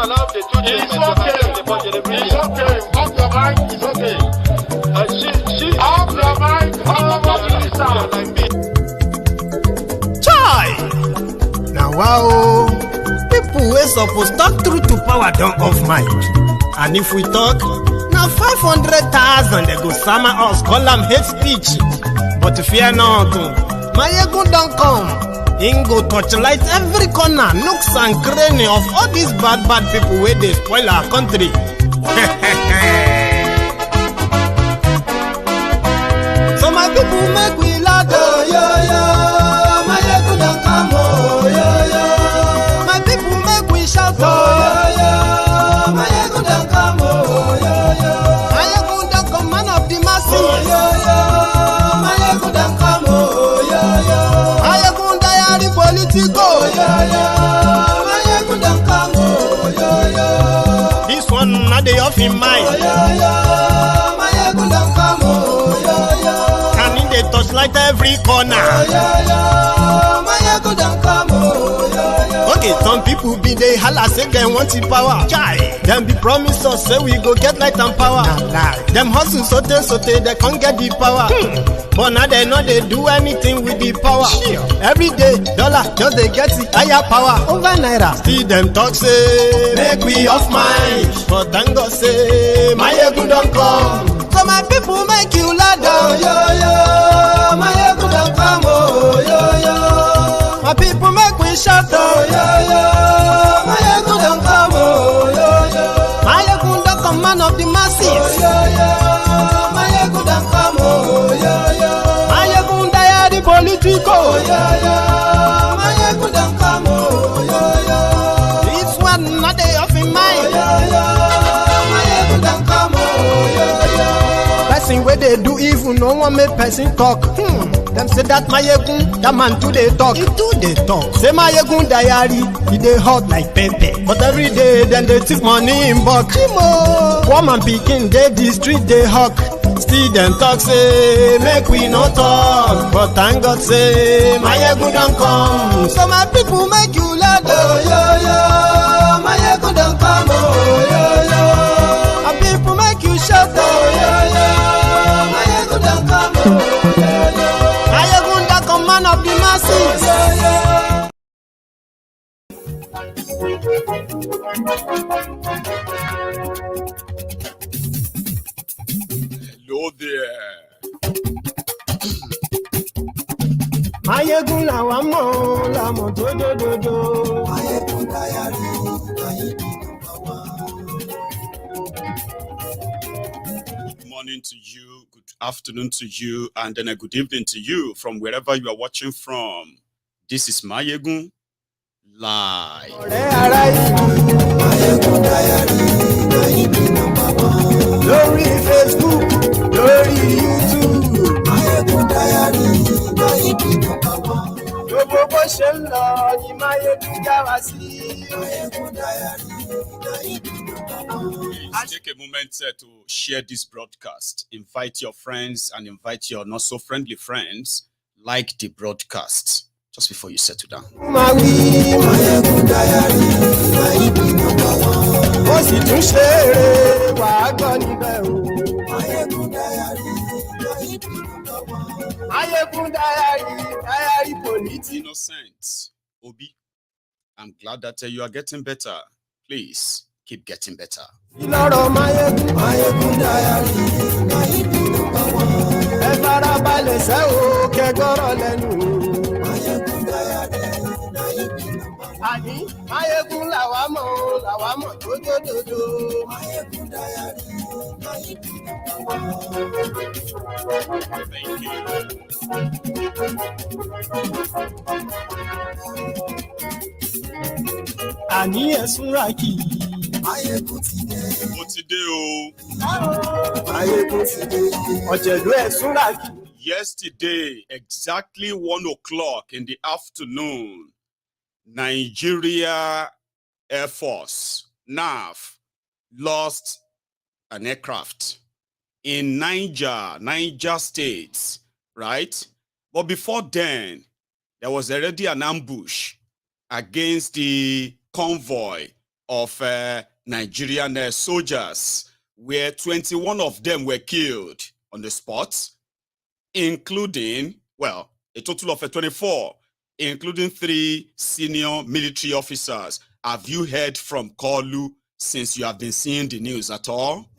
allow the two It's okay. It's okay. Off your mic. It's okay. Off your mic. Chai! Now wow, people wey supposed talk truth to power don't off mic. And if we talk, now 500,000 they go summer us, call them hate speech. But fear not, my ego don't come. Him go torchlight every corner, nooks and cranny of all these bad people where they spoil our country. So my people make we laugh, oh, yo, yo. My ego don't come, oh, yo, yo. My people make we shout, oh, yo, yo. My ego don't come, oh, yo, yo. My ego don't come, man of the masses, oh, yo, yo. My ego don't come, oh, yo, yo. My ego diary politico, oh, yo, yo. My ego don't come, oh, yo, yo. This one not the off in mind, oh, yo, yo. My ego don't come, oh, yo, yo. Can in the touchlight every corner, oh, yo, yo. My ego don't come, oh, yo, yo. Okay, some people be they holla say they want the power. Chai, them be promise us say we go get light and power. Nah. Them hustle sote they can't get the power. But now they know they do anything with the power. Sure. Every day, dollar just they get the higher power over naira. Still them talk say make we off mind. But thank God say my ego don't come. So my people make you laugh, oh, yo, yo. My ego don't come, oh, yo, yo. My people make we shout, oh, yo, yo. My ego don't come, oh, yo, yo. My ego don't come, man of the masses, oh, yo, yo. My ego don't come, oh, yo, yo. My ego diary politico, oh, yo, yo. My ego don't come, oh, yo, yo. This one not they off in mind, oh, yo, yo. My ego don't come, oh, yo, yo. Person where they do evil, no one make person talk. Them say that my yegun, that man too they talk. He too they talk. Say my yegun diary, he they hot like pepper. But every day then they take money in bulk. Woman picking, they the street they hawk. Still them talk say make we no talk. But thank God say my yegun don't come. So my people make you laugh, oh, yo, yo. My yegun don't come, oh, yo, yo. My people make you shout, oh, yo, yo. My yegun don't come, oh, yo, yo. My yegun don't come, man of the masses, oh, yo, Hello there. my yegun la wa mo do. My yegun diary, Good morning to you, good afternoon to you, and then a good evening to you from wherever you are watching from. This is Mayegun Live. Lórí Facebook, lórí YouTube, gbogbo bó ṣe ń lọ ni Mayegun já wa sí. Please take a moment to share this broadcast. Invite your friends and invite your not so friendly friends. Like the broadcast just before you settle down. Innocent Obi, I'm glad that you are getting better. Please keep getting better. Thank you. Ani esunraki. Yesterday, exactly 1 o'clock in the afternoon, Nigeria Air Force, NAF, lost an aircraft in Niger State, right? But before then, there was already an ambush against the convoy of Nigerian soldiers, where 21 of them were killed on the spot, including, well, a total of 24, including 3 senior military officers. Have you heard from Kolu since you have been seeing the news at all?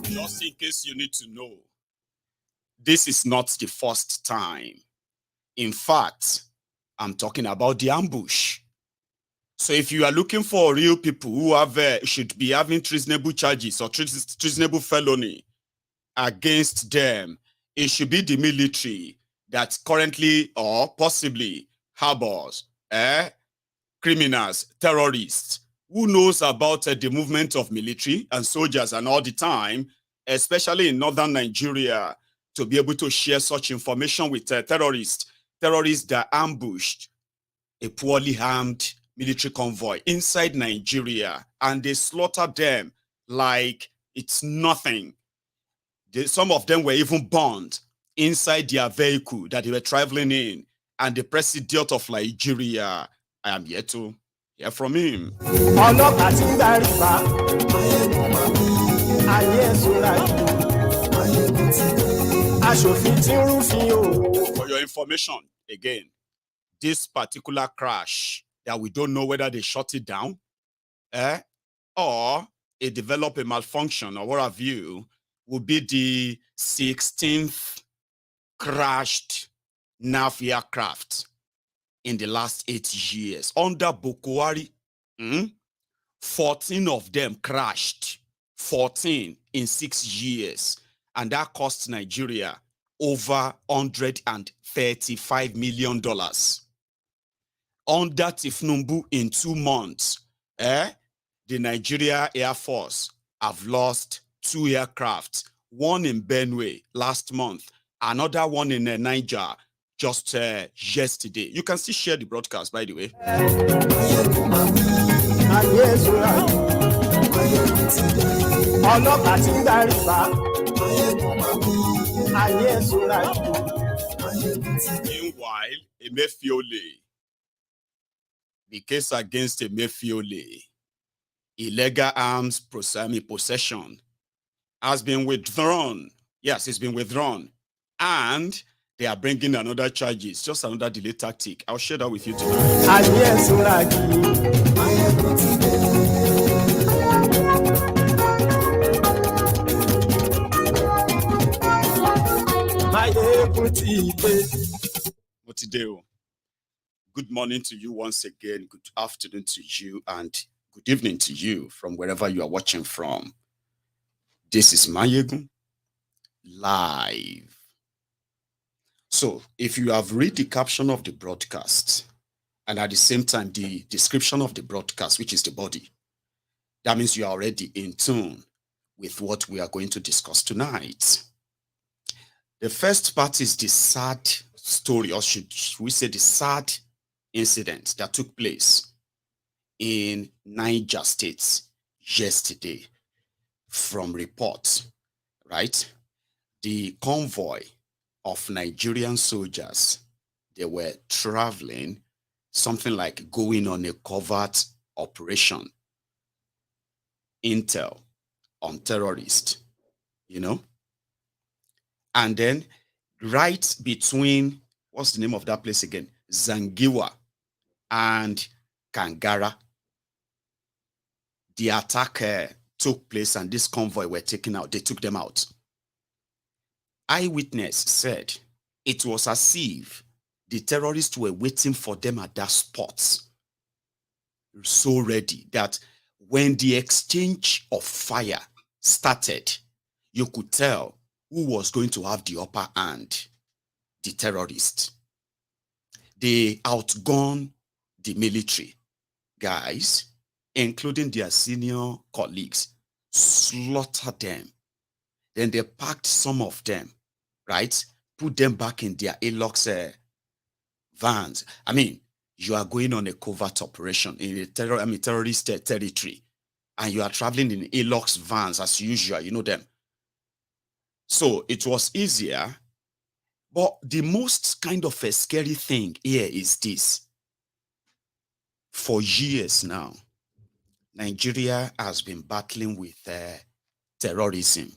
Just in case you need to know, this is not the first time. In fact, I'm talking about the ambush. So if you are looking for real people who have should be having treasonable charges or treasonable felony against them, it should be the military that currently or possibly harbors criminals, terrorists. Who knows about the movement of military and soldiers and all the time, especially in northern Nigeria, to be able to share such information with terrorists that ambushed a poorly armed military convoy inside Nigeria, and they slaughtered them like it's nothing. Some of them were even burned inside their vehicle that they were traveling in, and the president of Nigeria, I am yet to hear from him. For your information, again, this particular crash that we don't know whether they shut it down or it developed a malfunction or what have you, will be the 16th crashed NAF aircraft in the last 8 years. Under Bukwari, 14 of them crashed. 14 in 6 years. And that cost Nigeria over $135 million. Under Tinubu in 2 months, the Nigeria Air Force have lost 2 aircraft. One in Benue last month, another one in Niger just yesterday. You can still share the broadcast, by the way. Meanwhile, Emefiole, the case against Emefiole, illegal arms possession, has been withdrawn. Yes, it's been withdrawn. And they are bringing another charges, just another delay tactic. I'll share that with you tonight. Motideo, good morning to you once again. Good afternoon to you and good evening to you from wherever you are watching from. This is Mayegun live. So if you have read the caption of the broadcast and at the same time the description of the broadcast, which is the body, that means you are already in tune with what we are going to discuss tonight. The first part is the sad story, or should we say the sad incident that took place in Niger State yesterday. From reports, right? The convoy of Nigerian soldiers, they were traveling, something like going on a covert operation, intel on terrorists, you know? And then right between, what's the name of that place again? Zangiwa and Kangara, the attack took place and this convoy were taken out. They took them out. Eyewitness said it was as if the terrorists were waiting for them at that spot. So ready that when the exchange of fire started, you could tell who was going to have the upper hand, the terrorists. They outgunned the military guys, including their senior colleagues, slaughtered them. Then they packed some of them, right? Put them back in their Hilux vans. I mean, you are going on a covert operation in a terrorist territory. and you are traveling in Elox vans as usual, you know them. So it was easier. But the most kind of a scary thing here is this. For years now, Nigeria has been battling with terrorism.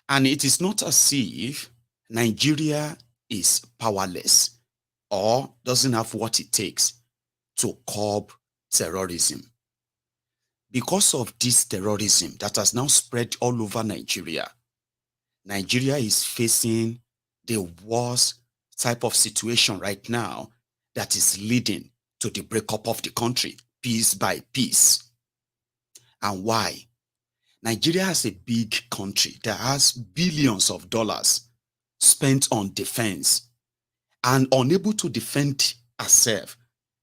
And it is not as if Nigeria is powerless or doesn't have what it takes to curb terrorism. Because of this terrorism that has now spread all over Nigeria, Nigeria is facing the worst type of situation right now that is leading to the breakup of the country, piece by piece. And why? Nigeria has a big country that has billions of dollars spent on defense and unable to defend herself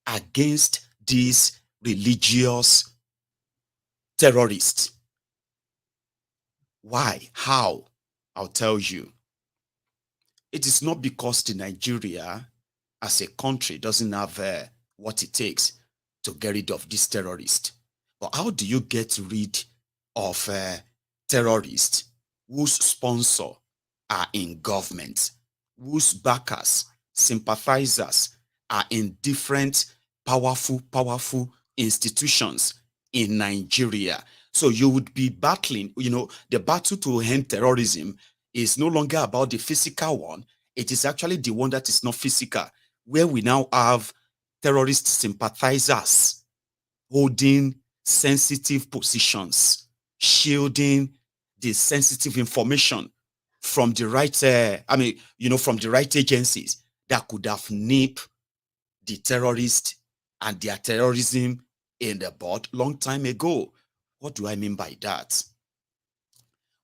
against these religious terrorists. Why? How? I'll tell you. It is not because the Nigeria as a country doesn't have what it takes to get rid of these terrorists. But how do you get rid of terrorists whose sponsor are in government, whose backers, sympathizers are in different powerful institutions in Nigeria? So you would be battling, the battle to end terrorism is no longer about the physical one. It is actually the one that is not physical, where we now have terrorist sympathizers holding sensitive positions, shielding the sensitive information from the right, from the right agencies that could have nipped the terrorists and their terrorism in the bud long time ago. What do I mean by that?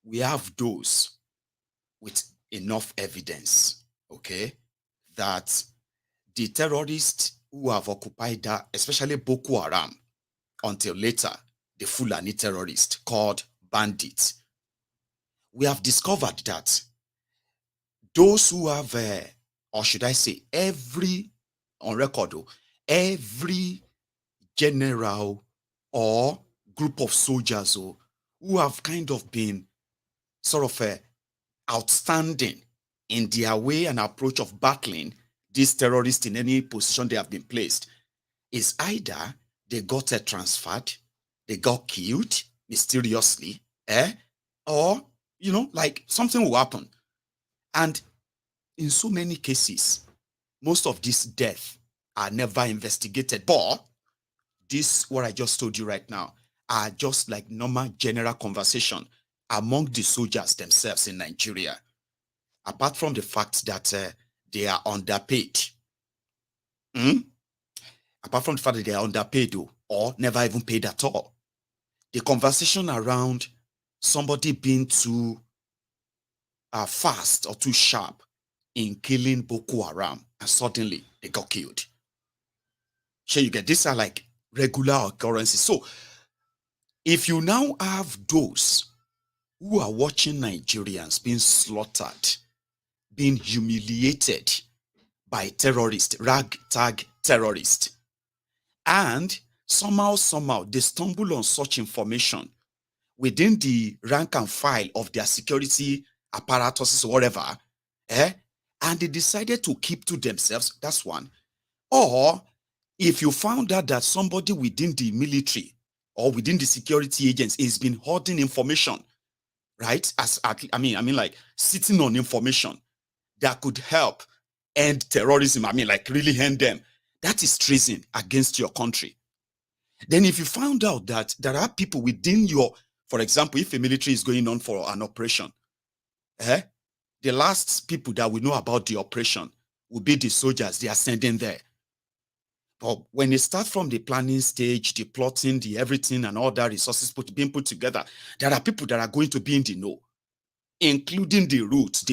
We have those with enough evidence, okay, that the terrorists who have occupied that, especially Boko Haram, until later, the Fulani terrorist called Bandits, we have discovered that those who have, or should I say, every general or group of soldiers who have kind of been sort of outstanding in their way and approach of battling these terrorists in any position they have been placed, is either they got transferred, they got killed mysteriously, or, like something will happen. And in so many cases, most of these deaths are never investigated. But this, what I just told you right now, are just like normal general conversation among the soldiers themselves in Nigeria, apart from the fact that they are underpaid. Apart from the fact that they are underpaid or never even paid at all. The conversation around somebody being too fast or too sharp in killing Boko Haram and suddenly they got killed. So you get, these are like regular occurrences. So if you now have those who are watching Nigerians being slaughtered, being humiliated by terrorists, ragtag terrorists, and somehow they stumble on such information within the rank and file of their security apparatuses or whatever, and they decided to keep to themselves, that's one. Or if you found out that somebody within the military or within the security agents is been hoarding information, right? Like sitting on information that could help end terrorism, like really end them. That is treason against your country. Then if you found out that there are people within your, for example, if a military is going on for an operation, the last people that will know about the operation will be the soldiers they are sending there. But when they start from the planning stage, the plotting, the everything and all that resources being put together, there are people that are going to be in the know, including the route,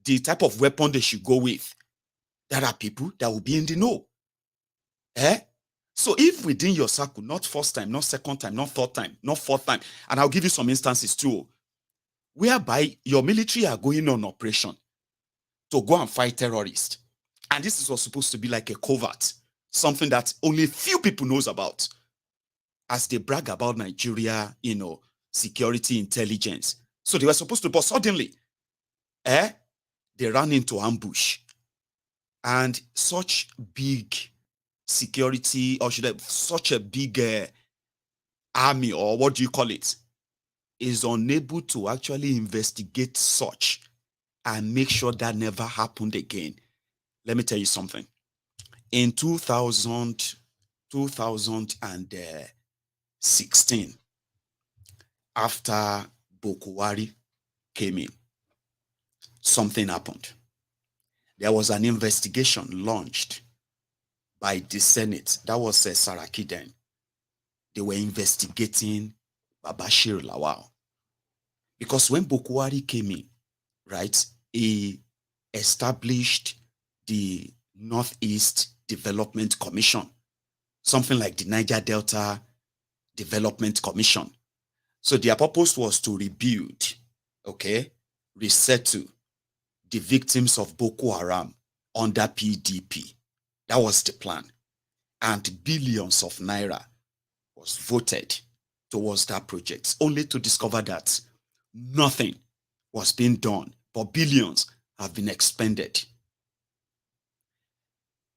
the type of weapon they should go with. There are people that will be in the know. So if within your circle, not first time, not second time, not third time, not fourth time, and I'll give you some instances too, whereby your military are going on operation to go and fight terrorists. And this was supposed to be like a covert, something that only few people knows about. as they brag about Nigeria, security intelligence. So they were supposed to, but suddenly, they ran into ambush. And such big security, or should I, such a big army, or what do you call it, is unable to actually investigate such and make sure that never happened again. Let me tell you something. In 2016, after Bokwari came in, something happened. There was an investigation launched by the Senate. That was Saraki then. They were investigating Babashir Lawal. Because when Bokwari came in, right, he established the Northeast Development Commission, something like the Niger Delta Development Commission. So their purpose was to rebuild, resettle the victims of Boko Haram under PDP. That was the plan. And billions of naira was voted towards that project, only to discover that nothing was being done, but billions have been expended.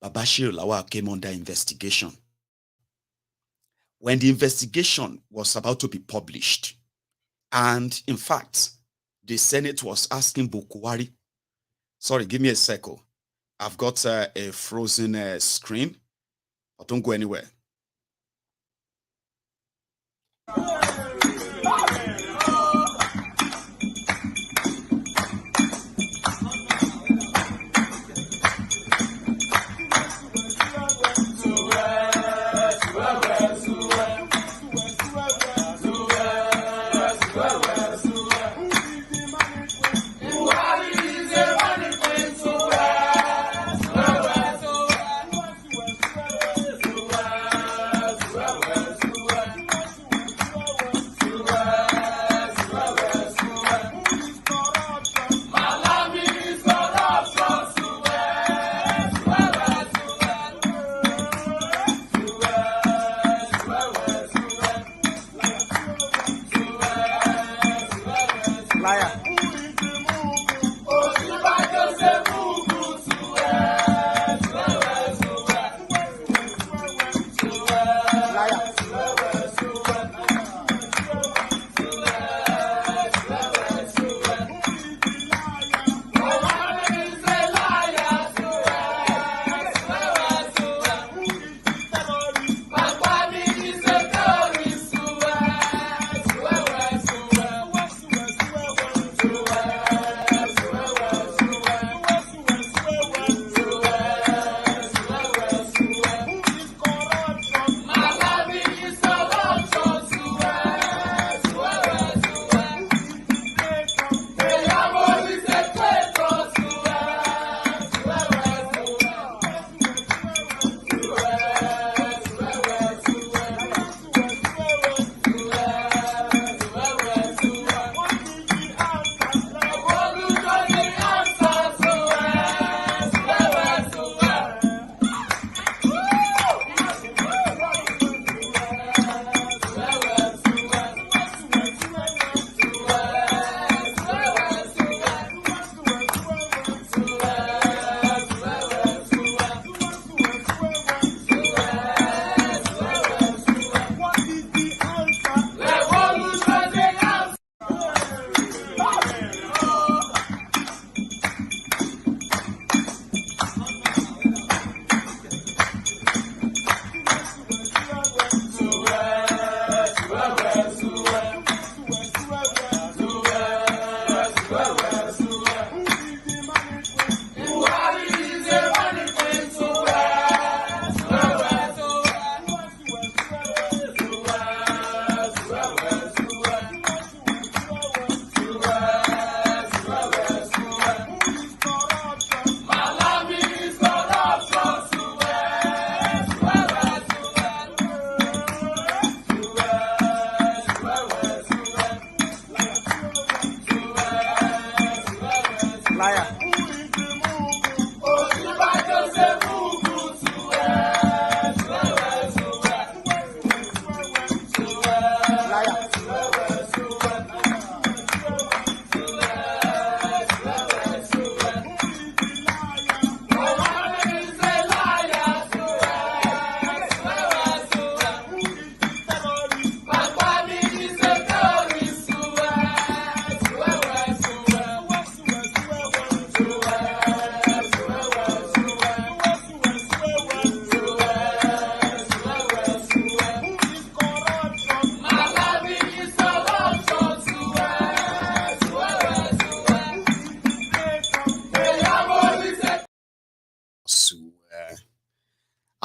Babashir Lawal came under investigation. When the investigation was about to be published, and in fact, the Senate was asking Bokwari, sorry, give me a second. I've got a frozen screen, but don't go anywhere.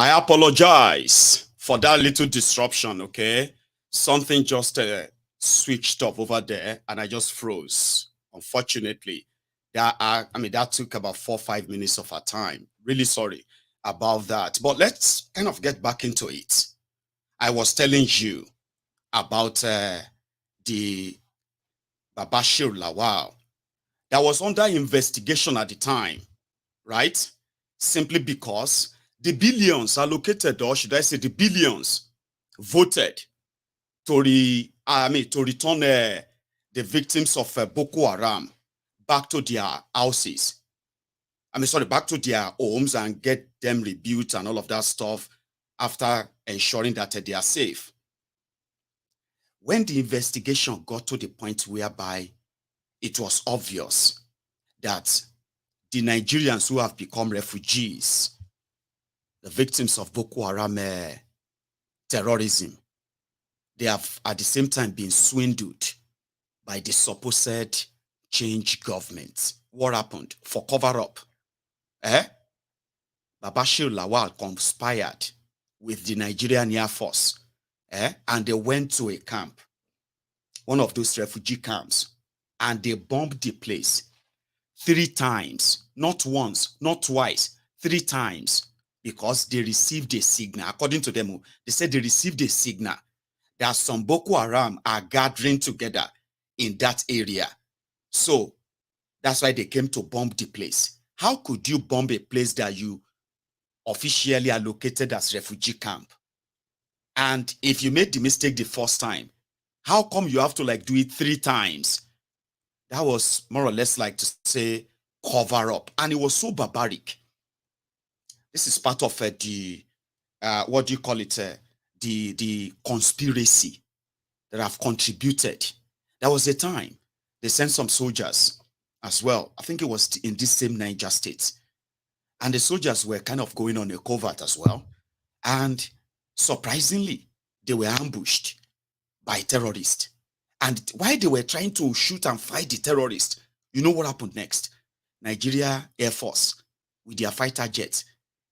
I apologize for that little disruption, okay? Something just switched off over there and I just froze. Unfortunately, that took about 4 or 5 minutes of our time. Really sorry about that. But let's kind of get back into it. I was telling you about the Babashir Lawal that was under investigation at the time, right? Simply because the billions allocated, or should I say the billions, voted to return the victims of Boko Haram back to their houses. Back to their homes and get them rebuilt and all of that stuff after ensuring that they are safe. When the investigation got to the point whereby it was obvious that the Nigerians who have become refugees, the victims of Boko Haram terrorism, they have at the same time been swindled by the supposed change government. What happened? For Coverup, Babashir Lawal conspired with the Nigerian Air Force, and they went to a camp, one of those refugee camps, and they bombed the place 3 times, not once, not twice, 3 times, because they received a signal. According to them, they said they received a signal that some Boko Haram are gathering together in that area. So that's why they came to bomb the place. How could you bomb a place that you officially allocated as refugee camp? And if you made the mistake the first time, how come you have to do it 3 times? That was more or less like to say cover up. And it was so barbaric. This is part of the, what do you call it? The conspiracy that have contributed. There was a time they sent some soldiers as well. I think it was in this same Niger state. And the soldiers were kind of going on a covert as well. And surprisingly, they were ambushed by terrorists. And while they were trying to shoot and fight the terrorists, you know what happened next? Nigeria Air Force, with their fighter jets,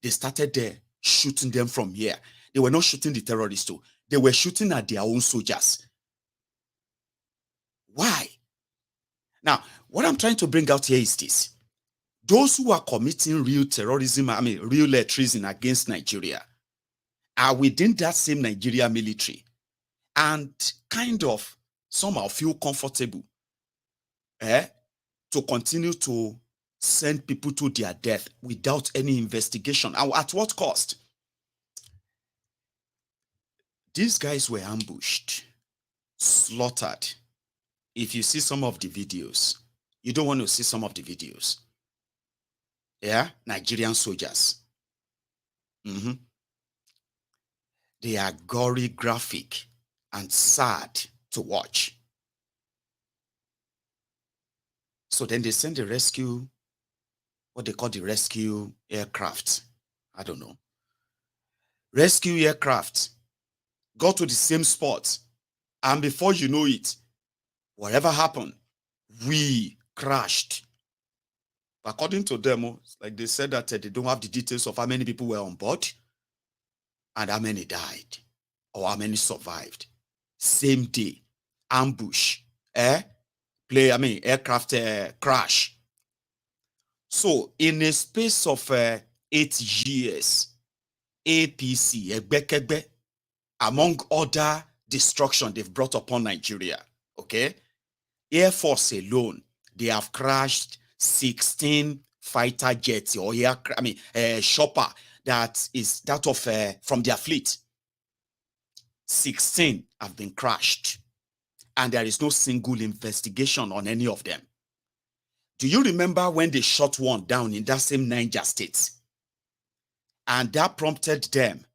they started shooting them from here. They were not shooting the terrorists too. They were shooting at their own soldiers. Why? Now, what I'm trying to bring out here is this. Those who are committing real terrorism, real treason against Nigeria, are within that same Nigerian military and kind of somehow feel comfortable to continue to send people to their death without any investigation. And at what cost? These guys were ambushed, slaughtered. If you see some of the videos, you don't want to see some of the videos. Yeah, Nigerian soldiers. They are gory, graphic, and sad to watch. So then they send the rescue, what they call the rescue aircraft. I don't know. Rescue aircraft got to the same spot. And before you know it, whatever happened, we crashed. According to them, like they said that they don't have the details of how many people were on board and how many died or how many survived. Same day, ambush, aircraft crash. So in a space of 8 years, APC, Egbekegbe, among other destruction they've brought upon Nigeria, okay? Air Force alone, they have crashed 16 fighter jets or chopper that is that of from their fleet. 16 have been crashed, and there is no single investigation on any of them. Do you remember when they shot one down in that same Niger state? And that prompted them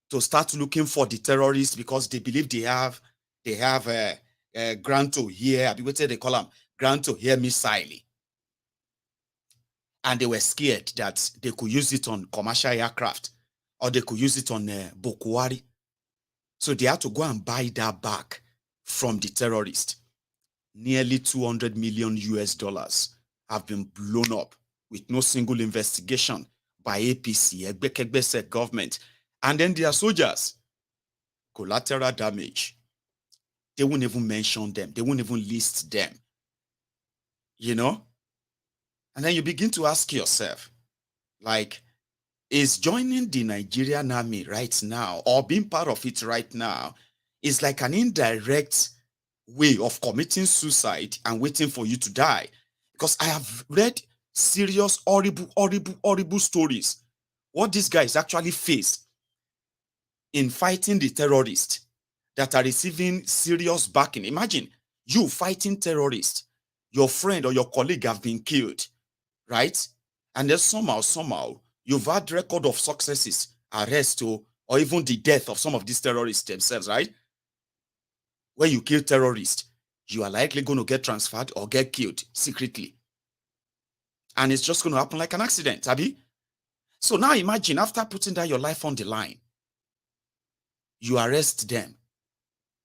to start looking for the terrorists because they believe they have a ground to hear, what they call them, ground to hear missile. And they were scared that they could use it on commercial aircraft or they could use it on Bokuwari. So they had to go and buy that back from the terrorists. Nearly $200 million have been blown up with no single investigation by APC, Egbekegbese government, and then their soldiers, collateral damage. They won't even mention them. They won't even list them. You know? And then you begin to ask yourself, like, is joining the Nigerian army right now or being part of it right now is like an indirect way of committing suicide and waiting for you to die. Because I have read serious, horrible stories. What these guys actually face in fighting the terrorists that are receiving serious backing. Imagine you fighting terrorists, your friend or your colleague have been killed, right? And then somehow, you've had record of successes, arrest, or even the death of some of these terrorists themselves, right? When you kill terrorists, you are likely going to get transferred or get killed secretly. And it's just going to happen like an accident, Abi. So now imagine, after putting down your life on the line, you arrest them,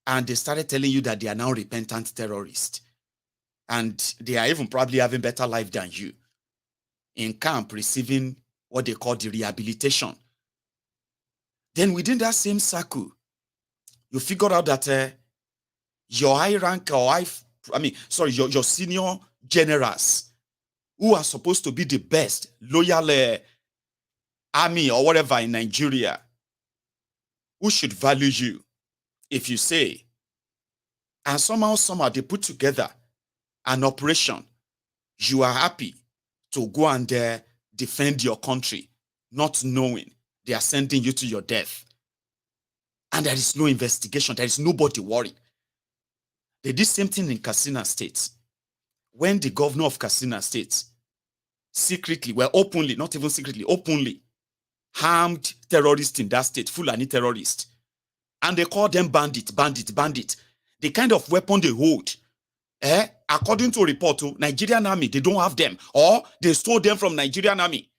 and they started telling you that they are now repentant terrorists. And they are even probably having better life than you in camp, receiving what they call the rehabilitation. Then within that same circle, you figure out that your high rank or your senior generals who are supposed to be the best loyal army or whatever in Nigeria, who should value you if you say, and somehow they put together an operation, you are happy to go and defend your country, not knowing they are sending you to your death. And there is no investigation. There is nobody worried. They did the same thing in Katsina State. When the governor of Katsina State secretly, well, openly, not even secretly, openly harmed terrorists in that state, Fulani terrorists. And they call them bandit. The kind of weapon they hold, according to a report to Nigerian army, they don't have them, or they stole them from Nigerian army.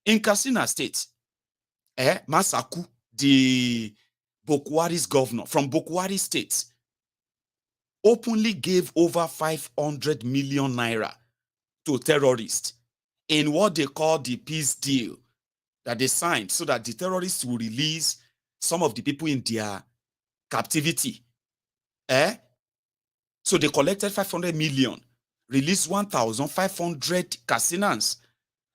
In Katsina State, Masaku, the Bokwari's governor from Bokwari State, openly gave over 500 million naira to terrorists in what they call the peace deal that they signed so that the terrorists will release some of the people in their captivity. So they collected 500 million, released 1,500 Kassinans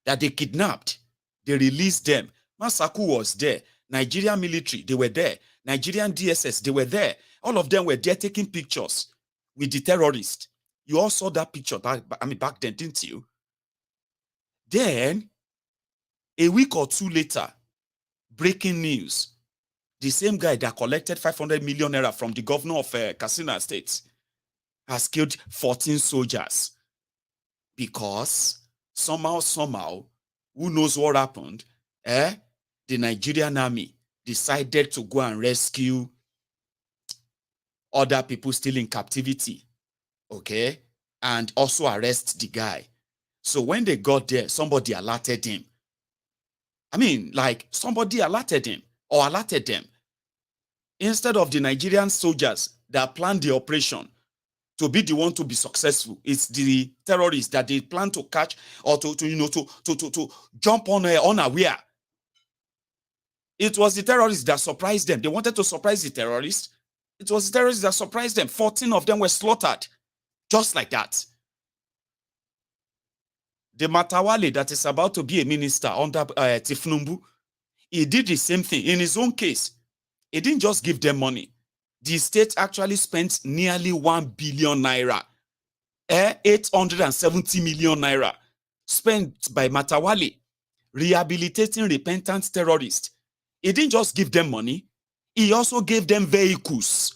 that they kidnapped. They released them. Masaku was there. Nigerian military, they were there. Nigerian DSS, they were there. All of them were there taking pictures with the terrorists. You all saw that picture back then, didn't you? Then, a week or two later, breaking news. The same guy that collected 500 million naira from the governor of Katsina State has killed 14 soldiers because somehow, who knows what happened, the Nigerian army decided to go and rescue other people still in captivity, okay, and also arrest the guy. So when they got there, somebody alerted him. Somebody alerted him or alerted them. Instead of the Nigerian soldiers that planned the operation to be the one to be successful, it's the terrorists that they plan to catch or to jump on unaware. It was the terrorists that surprised them. They wanted to surprise the terrorists. It was the terrorists that surprised them. 14 of them were slaughtered, just like that. The Matawale that is about to be a minister under Tinubu, he did the same thing. In his own case, he didn't just give them money. The state actually spent nearly 1 billion naira, 870 million naira spent by Matawale rehabilitating repentant terrorists. He didn't just give them money, he also gave them vehicles.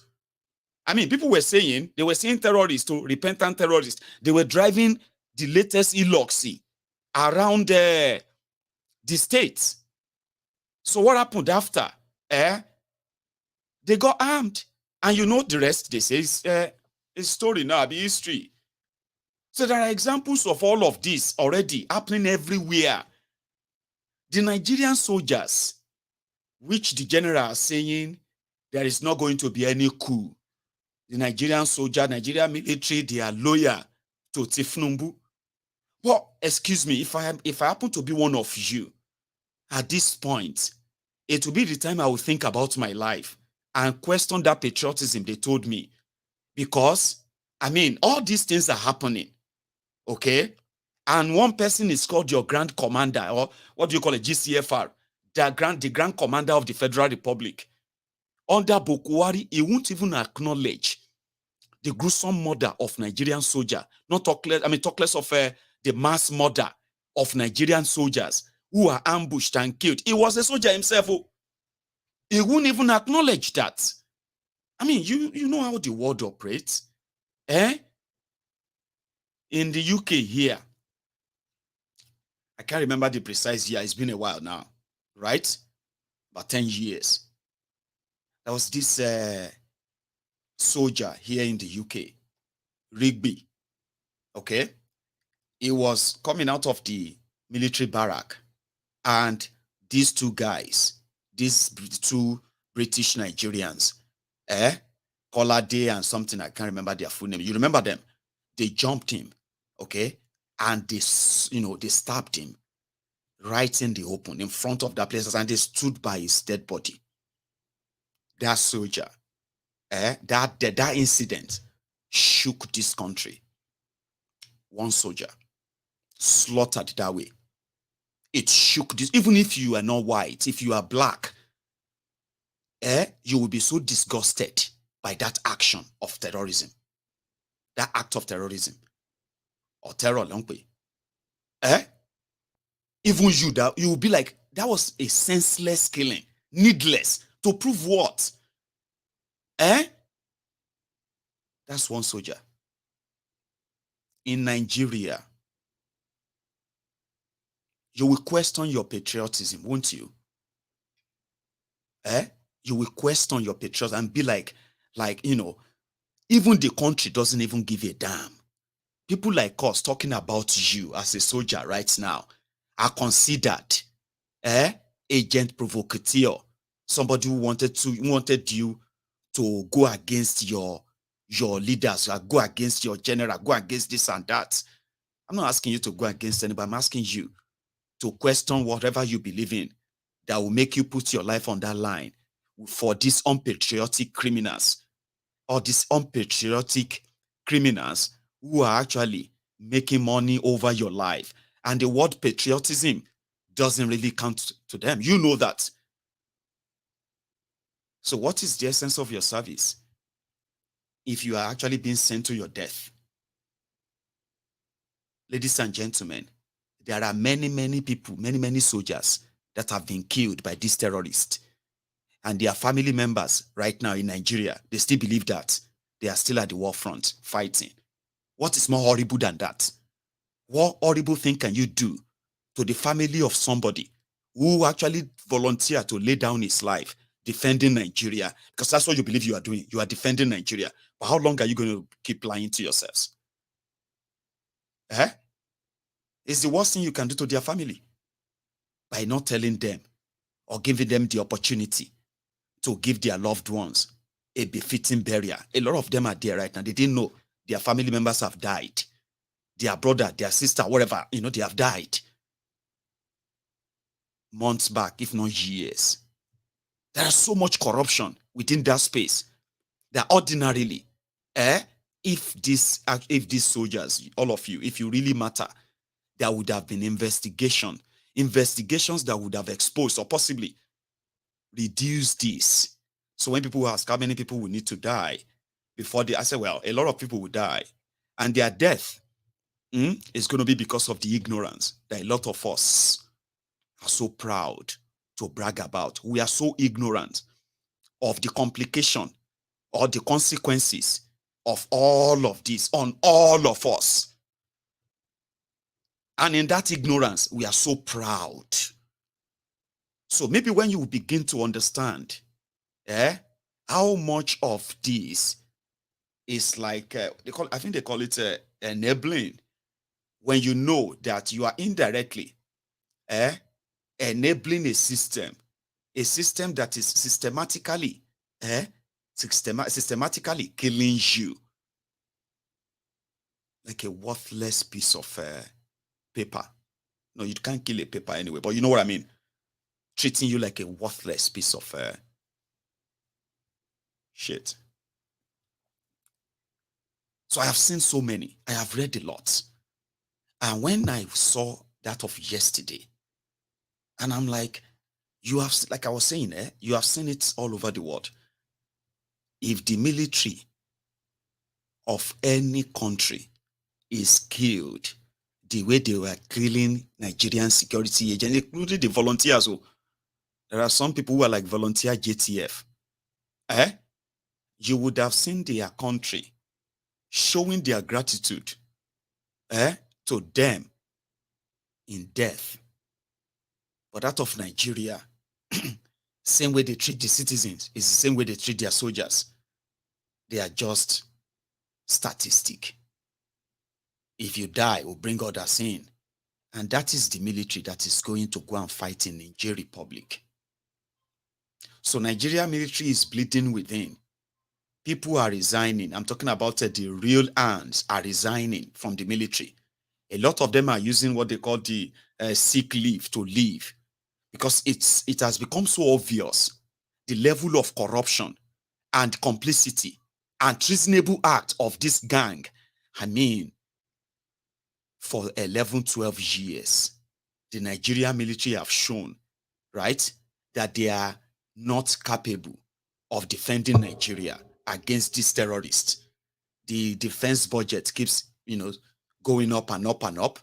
People were saying, they were saying terrorists to repentant terrorists. They were driving the latest Eloxy around the state. So what happened after? They got armed. And you know the rest, they say, is a story now, the history. So there are examples of all of this already happening everywhere. The Nigerian soldiers, which the general are saying there is not going to be any coup. The Nigerian soldier, Nigerian military, they are loyal to Tinubu. Well, excuse me, if I happen to be one of you at this point, it will be the time I will think about my life and question that patriotism they told me. Because, I mean, all these things are happening, okay? And one person is called your Grand Commander, or what do you call it, GCFR, the Grand Commander of the Federal Republic. Under Bokuwari, he won't even acknowledge the gruesome murder of Nigerian soldier. Not talk less, I mean, talk less of the mass murder of Nigerian soldiers who are ambushed and killed. He was a soldier himself. Oh. He wouldn't even acknowledge that. I mean, you know how the world operates. Eh? In the UK here, I can't remember the precise year. It's been a while now, right? About 10 years. There was this soldier here in the UK, Rigby. Okay? He was coming out of the military barrack, and these two guys, these two British Nigerians, Collateral and something, I can't remember their full name. You remember them? They jumped him, okay? And they stabbed him right in the open, in front of that place, and they stood by his dead body. That soldier, that incident shook this country. One soldier slaughtered that way. It shook this. Even if you are not white, if you are black, you will be so disgusted by that action of terrorism. That act of terrorism. Or terror, even you will be like, that was a senseless killing. Needless. To prove what? That's one soldier. In Nigeria, you will question your patriotism, won't you? You will question your patriotism and be like, even the country doesn't even give a damn. People like us talking about you as a soldier right now are considered agent provocateur, somebody who wanted you to go against your leaders, go against your general, go against this and that. I'm not asking you to go against anybody. I'm asking you to question whatever you believe in that will make you put your life on that line for these unpatriotic criminals, or these unpatriotic criminals who are actually making money over your life. And the word patriotism doesn't really count to them. You know that. So what is the essence of your service if you are actually being sent to your death? Ladies and gentlemen, there are many, many people, many, many soldiers that have been killed by these terrorists. And their family members right now in Nigeria, they still believe that they are still at the war front fighting. What is more horrible than that? What horrible thing can you do to the family of somebody who actually volunteered to lay down his life defending Nigeria? Because that's what you believe you are doing. You are defending Nigeria. But how long are you going to keep lying to yourselves? It's the worst thing you can do to their family by not telling them or giving them the opportunity to give their loved ones a befitting burial. A lot of them are there right now. They didn't know their family members have died. Their brother, their sister, whatever, they have died months back, if not years. There is so much corruption within that space that ordinarily, if these soldiers, all of you, if you really matter, there would have been investigations that would have exposed or possibly reduced this. So when people ask how many people will need to die before I say, well, a lot of people will die. And their death is going to be because of the ignorance that a lot of us are so proud to brag about. We are so ignorant of the complication or the consequences of all of this on all of us. And in that ignorance, we are so proud. So maybe when you begin to understand how much of this is like, I think they call it enabling, when you know that you are indirectly enabling a system that is systematically killing you like a worthless piece of paper. No, you can't kill a paper anyway, but you know what I mean. Treating you like a worthless piece of shit. So I have seen so many. I have read a lot. And when I saw that of yesterday, and I'm like, you have, like I was saying, you have seen it all over the world. If the military of any country is killed the way they were killing Nigerian security agents, including the volunteers. So there are some people who are like volunteer JTF. You would have seen their country showing their gratitude to them in death. But that of Nigeria, same way they treat the citizens, is the same way they treat their soldiers. They are just statistic. If you die, we'll bring others in. And that is the military that is going to go and fight in Niger Republic. So Nigeria military is bleeding within. People are resigning. I'm talking about the real hands are resigning from the military. A lot of them are using what they call the sick leave to leave, because it has become so obvious the level of corruption and complicity and treasonable act of this gang. I mean, for 11, 12 years, the Nigerian military have shown, right, that they are not capable of defending Nigeria against these terrorists. The defense budget keeps, going up and up and up.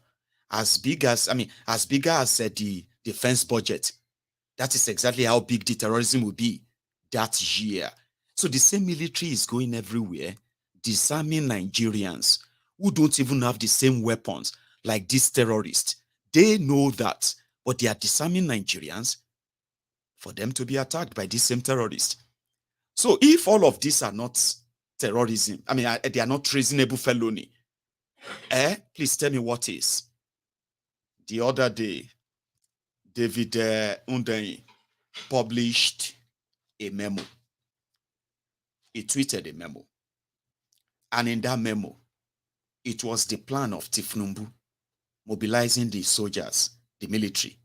As big as the defense budget, that is exactly how big the terrorism will be that year. So the same military is going everywhere, disarming Nigerians who don't even have the same weapons like these terrorists. They know that, but they are disarming Nigerians for them to be attacked by these same terrorists. So if all of these are not terrorism, they are not treasonable felony, please tell me what is. The other day, David Undenyi published a memo. He tweeted a memo. And in that memo, it was the plan of Tinubu mobilizing the soldiers, the military,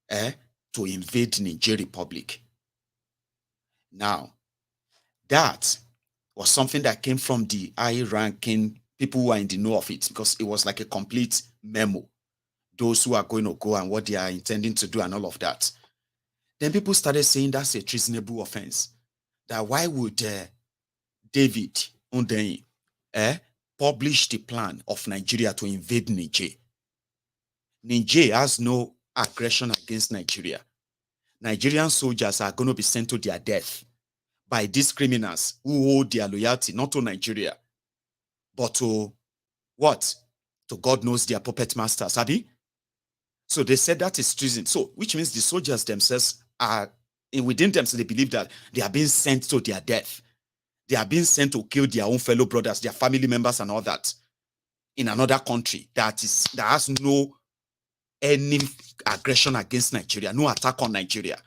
to invade Niger Republic. Now, that was something that came from the high-ranking people who are in the know of it, because it was like a complete memo. Those who are going to go and what they are intending to do and all of that. Then people started saying that's a treasonable offense. That why would David Undenyi publish the plan of Nigeria to invade Niger? Niger has no aggression against Nigeria. Nigerian soldiers are going to be sent to their death by these criminals who hold their loyalty not to Nigeria, but to what? To God knows their puppet masters, Abi? So they said that is treason. So, which means the soldiers themselves are, within themselves, they believe that they are being sent to their death. They are being sent to kill their own fellow brothers, their family members and all that in another country that has no any aggression against Nigeria, no attack on Nigeria.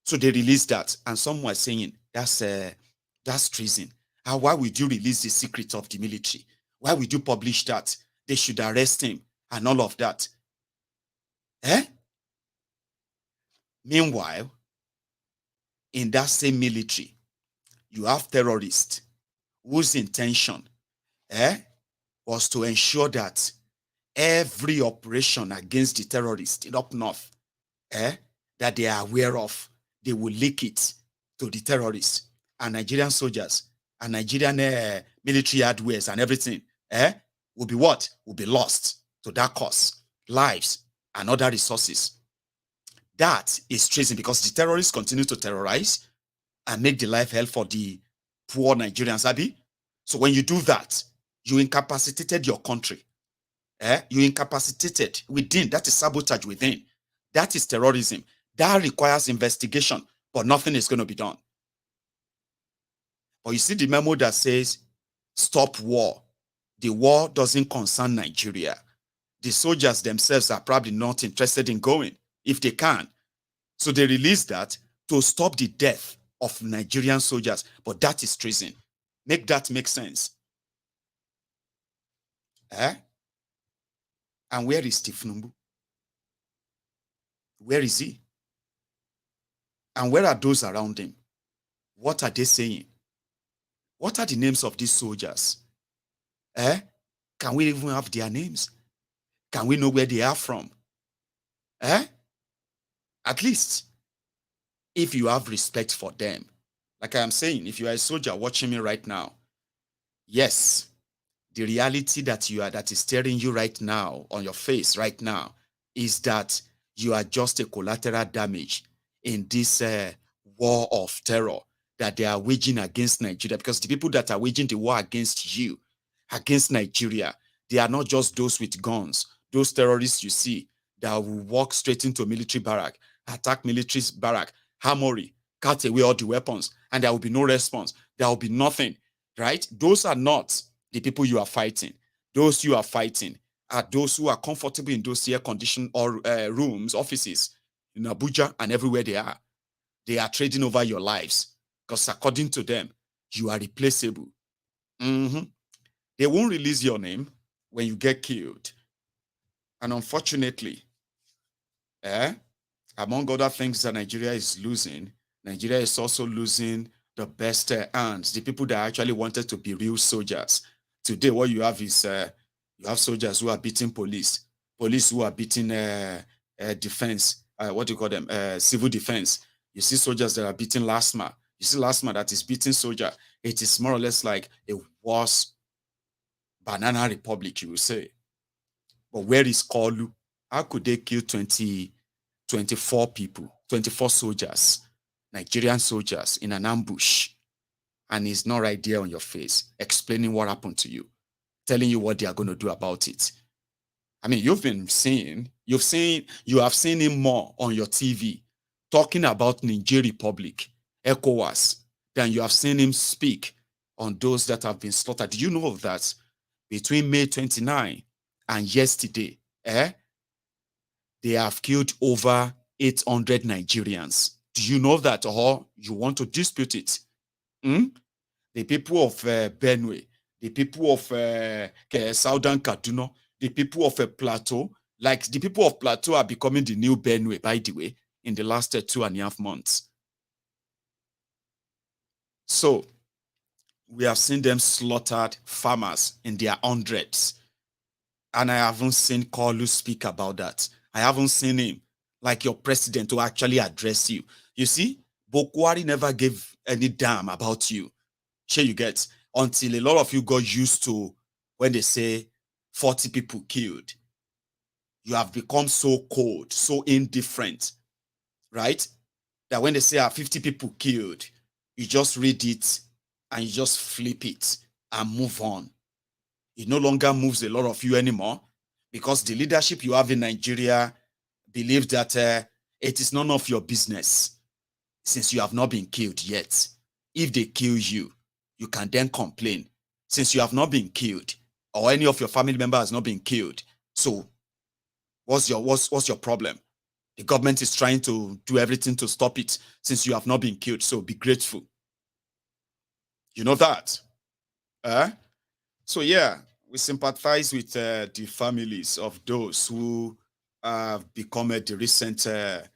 So they released that, and some were saying that's treason. Why would you release the secret of the military? Why would you publish that? They should arrest him and all of that. Meanwhile, in that same military, you have terrorists whose intention was to ensure that every operation against the terrorists in up north that they are aware of, they will leak it to the terrorists, and Nigerian soldiers and Nigerian military hardwares and everything will be what? Will be lost to that cause, lives and other resources. That is treason, because the terrorists continue to terrorize and make the life hell for the poor Nigerians, Abi. So when you do that, you incapacitated your country. You incapacitated within. That is sabotage within. That is terrorism. That requires investigation, but nothing is going to be done. But you see the memo that says, stop war. The war doesn't concern Nigeria. The soldiers themselves are probably not interested in going, if they can. So they released that to stop the death of Nigerian soldiers, but that is treason. Make that make sense. And And where is Tinubu? Where is he? And where are those around him? What are they saying? What are the names of these soldiers? Can we even have their names? Can we know where they are from? At least, if you have respect for them. Like I am saying, if you are a soldier watching me right now, yes, the reality that is staring you right now on your face right now is that you are just a collateral damage in this war of terror that they are waging against Nigeria. Because the people that are waging the war against you, against Nigeria, they are not just those with guns. Those terrorists you see that will walk straight into a military barrack, attack military barrack, Hamori, cut away all the weapons, and there will be no response. There will be nothing, right? Those are not the people you are fighting. Those you are fighting are those who are comfortable in those air-conditioned or rooms, offices in Abuja and everywhere they are. They are trading over your lives because according to them, you are replaceable. They won't release your name when you get killed. And unfortunately, among other things that Nigeria is losing, Nigeria is also losing the best hands, the people that actually wanted to be real soldiers. Today, what you have is you have soldiers who are beating police who are beating defense, what do you call them, civil defense. You see soldiers that are beating LASMA. You see LASMA that is beating soldier. It is more or less like a worse banana republic, you will say. But where is Kolu? How could they kill 24 people, 24 soldiers, Nigerian soldiers in an ambush? And he's not right there on your face, explaining what happened to you, telling you what they are going to do about it. I mean, you have seen him more on your TV talking about Niger Republic, ECOWAS, than you have seen him speak on those that have been slaughtered. Do you know of that? Between May 29 and yesterday, they have killed over 800 Nigerians. Do you know that, or you want to dispute it? The people of Benue, the people of Southern Kaduna, the people of Plateau, like the people of Plateau are becoming the new Benue, by the way, in the last 2.5 months. So, we have seen them slaughtered farmers in their hundreds. And I haven't seen Kolu speak about that. I haven't seen him, like your president, to actually address you. You see, Bokwari never gave any damn about you. Sure, you get, until a lot of you got used to when they say 40 people killed. You have become so cold, so indifferent, right? That when they say 50 people killed, you just read it and you just flip it and move on. It no longer moves a lot of you anymore because the leadership you have in Nigeria believes that it is none of your business since you have not been killed yet. If they kill you, you can then complain since you have not been killed or any of your family member has not been killed. So what's your problem? The government is trying to do everything to stop it since you have not been killed. So be grateful. You know that? So yeah, we sympathize with the families of those who have become the recent sort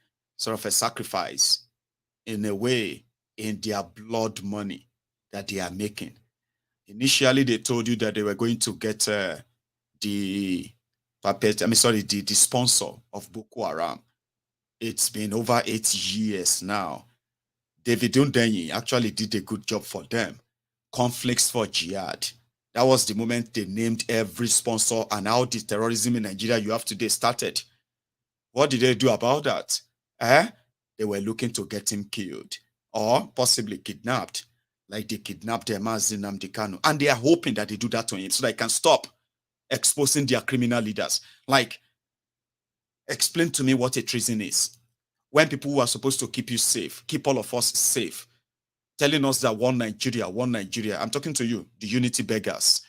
of a sacrifice in a way in their blood money that they are making. Initially, they told you that they were going to get the sponsor of Boko Haram. It's been over 8 years now. David Undenyi actually did a good job for them. Conflicts for Jihad. That was the moment they named every sponsor and how the terrorism in Nigeria you have today started. What did they do about that? They were looking to get him killed or possibly kidnapped, like they kidnapped Mazi Nnamdi Kanu. And they are hoping that they do that to him so they can stop exposing their criminal leaders. Like, explain to me what a treason is. When people who are supposed to keep you safe, keep all of us safe, telling us that one Nigeria, I'm talking to you, the unity beggars.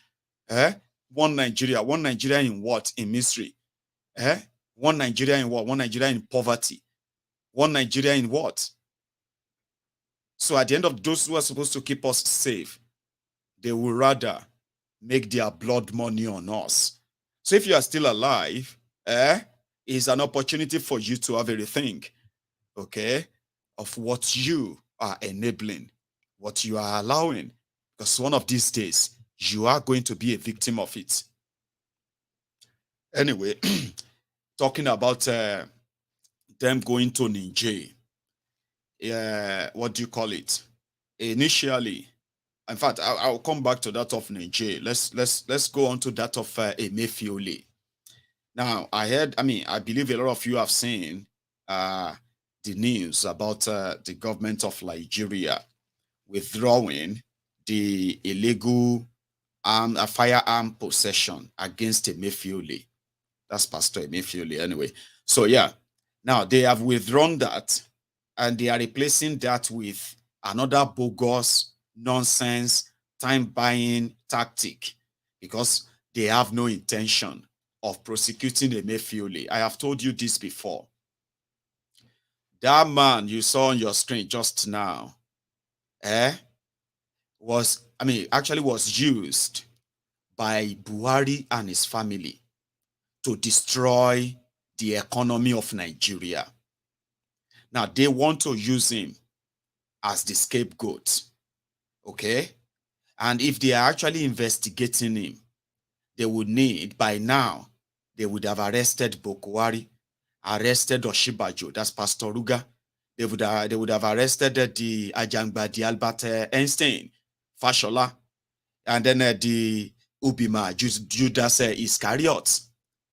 One Nigeria in what? In misery. One Nigeria in what? One Nigeria in poverty. One Nigeria in what? So at the end of those who are supposed to keep us safe, they will rather make their blood money on us. So if you are still alive, is an opportunity for you to have a rethink, okay, of what you are enabling, what you are allowing, because one of these days you are going to be a victim of it. Anyway, talking about them going to Niger, what do you call it? Initially, in fact, I'll come back to that of Niger. Let's go on to that of Emefiole. Now, I believe a lot of you have seen the news about the government of Nigeria withdrawing the illegal firearm possession against Emefiole. That's Pastor Emefiole anyway. So yeah, now they have withdrawn that and they are replacing that with another bogus, nonsense, time-buying tactic because they have no intention of prosecuting Emefiole. I have told you this before. That man you saw on your screen just now, was used by Buhari and his family to destroy the economy of Nigeria. Now, they want to use him as the scapegoat, okay? And if they are actually investigating him, they would need, by now, they would have arrested Bokwari, arrested Oshibajo, that's Pastor Ruga. They would have arrested the Ajangbadi Albert Einstein, Fashola, and then the Ubima, Judas Iscariot,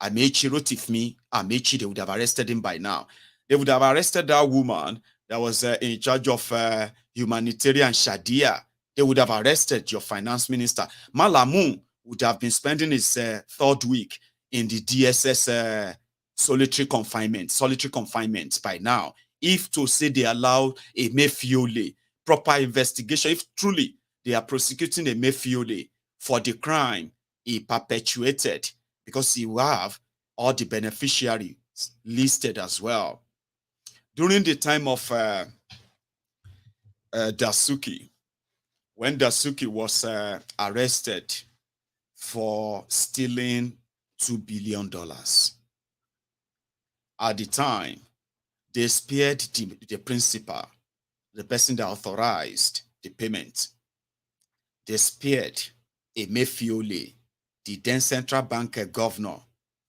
Amechi Rotifmi, Amechi, they would have arrested him by now. They would have arrested that woman that was in charge of humanitarian Shadia. They would have arrested your finance minister. Malamu would have been spending his third week in the DSS solitary confinement by now. If to say they allow Emefiole proper investigation, if truly they are prosecuting Emefiole for the crime he perpetuated, because he will have all the beneficiaries listed as well. During the time of Dasuki, when Dasuki was arrested for stealing $2 billion, at the time, they spared the principal, the person that authorized the payment. They spared Emefiole, the then central bank governor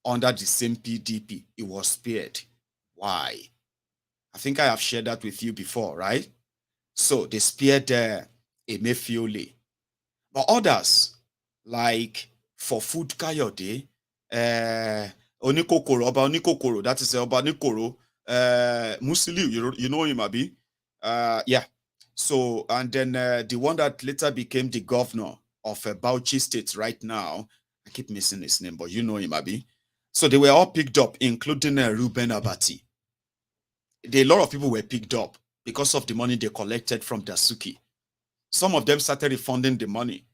under the same PDP. He was spared. Why? I think I have shared that with you before, right? So they spared Emefiole. But others, like for Food Kayode, Onikokoro, that is Oba Nikoro, Musili, you know him, Abi? Yeah. So, and then the one that later became the governor of Bauchi State right now, I keep missing his name, but you know him, Abi. So they were all picked up, including Reuben Abati. A lot of people were picked up because of the money they collected from Dasuki. Some of them started refunding the money.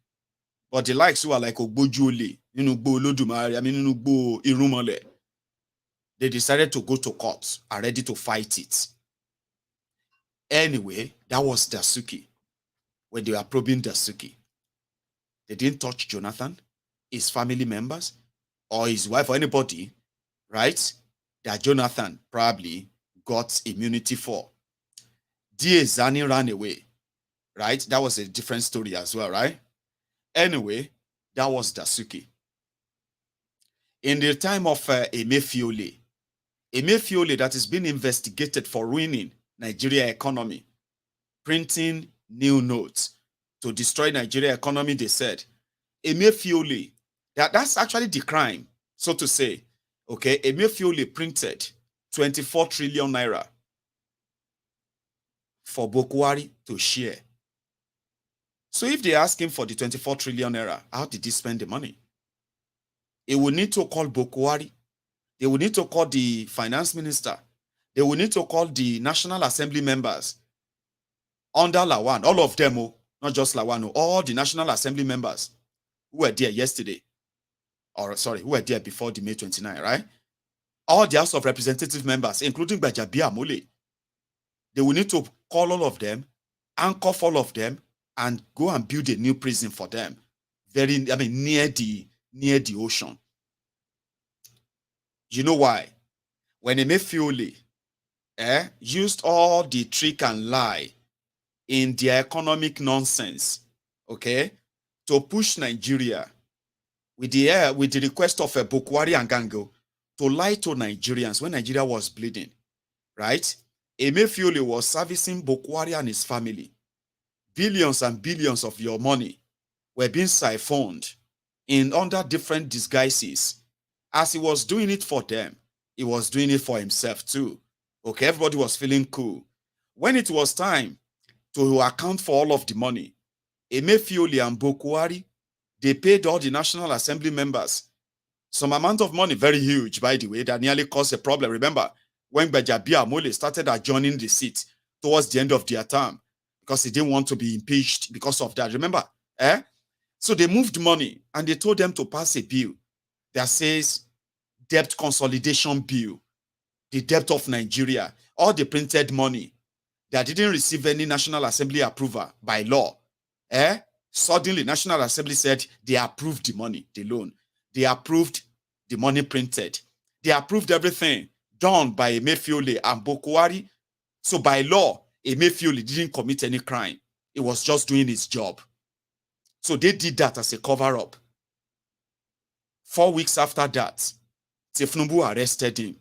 But the likes who are like Ogbojule, Irumale, they decided to go to court, are ready to fight it. Anyway, that was Dasuki. When they were probing Dasuki, they didn't touch Jonathan, his family members, or his wife, or anybody, right? That Jonathan probably got immunity for. Diezani ran away, right? That was a different story as well, right? Anyway, that was Dasuki. In the time of Emefiole that is being investigated for ruining Nigeria economy, printing new notes to destroy Nigeria economy, they said, Emefiole, that's actually the crime, so to say. Okay, Emefiole printed 24 trillion naira for Bokwari to share. So if they ask him for the 24 trillion naira, how did he spend the money? He will need to call Bokwari. They will need to call the finance minister. They will need to call the National Assembly members under Lawan, all of them, not just Lawan, all the National Assembly members who were there yesterday, or sorry, who were there before the May 29, right? All the House of Representative members, including Bajabi Amole, they will need to call all of them, handcuff all of them, and go and build a new prison for them, near the ocean. You know why? When Emefiole used all the trick and lie in their economic nonsense, okay, to push Nigeria with the request of Bokwari and Gango to lie to Nigerians when Nigeria was bleeding, right? Emefiole was servicing Bokwari and his family. Billions and billions of your money were being siphoned in under different disguises. As he was doing it for them, he was doing it for himself too. Okay, everybody was feeling cool. When it was time to account for all of the money, Emefiole and Bokwari, they paid all the National Assembly members some amount of money, very huge, by the way, that nearly caused a problem. Remember, when Bajabia Amole started adjourning the seat towards the end of their term because he didn't want to be impeached because of that. Remember? So they moved money and they told them to pass a bill that says debt consolidation bill, the debt of Nigeria, all the printed money that didn't receive any National Assembly approval by law. Suddenly, National Assembly said they approved the money, the loan. They approved the money printed. They approved everything done by Emefiole and Bokwari. So by law, Emefiole didn't commit any crime. He was just doing his job. So they did that as a cover-up. 4 weeks after that, Tinubu arrested him.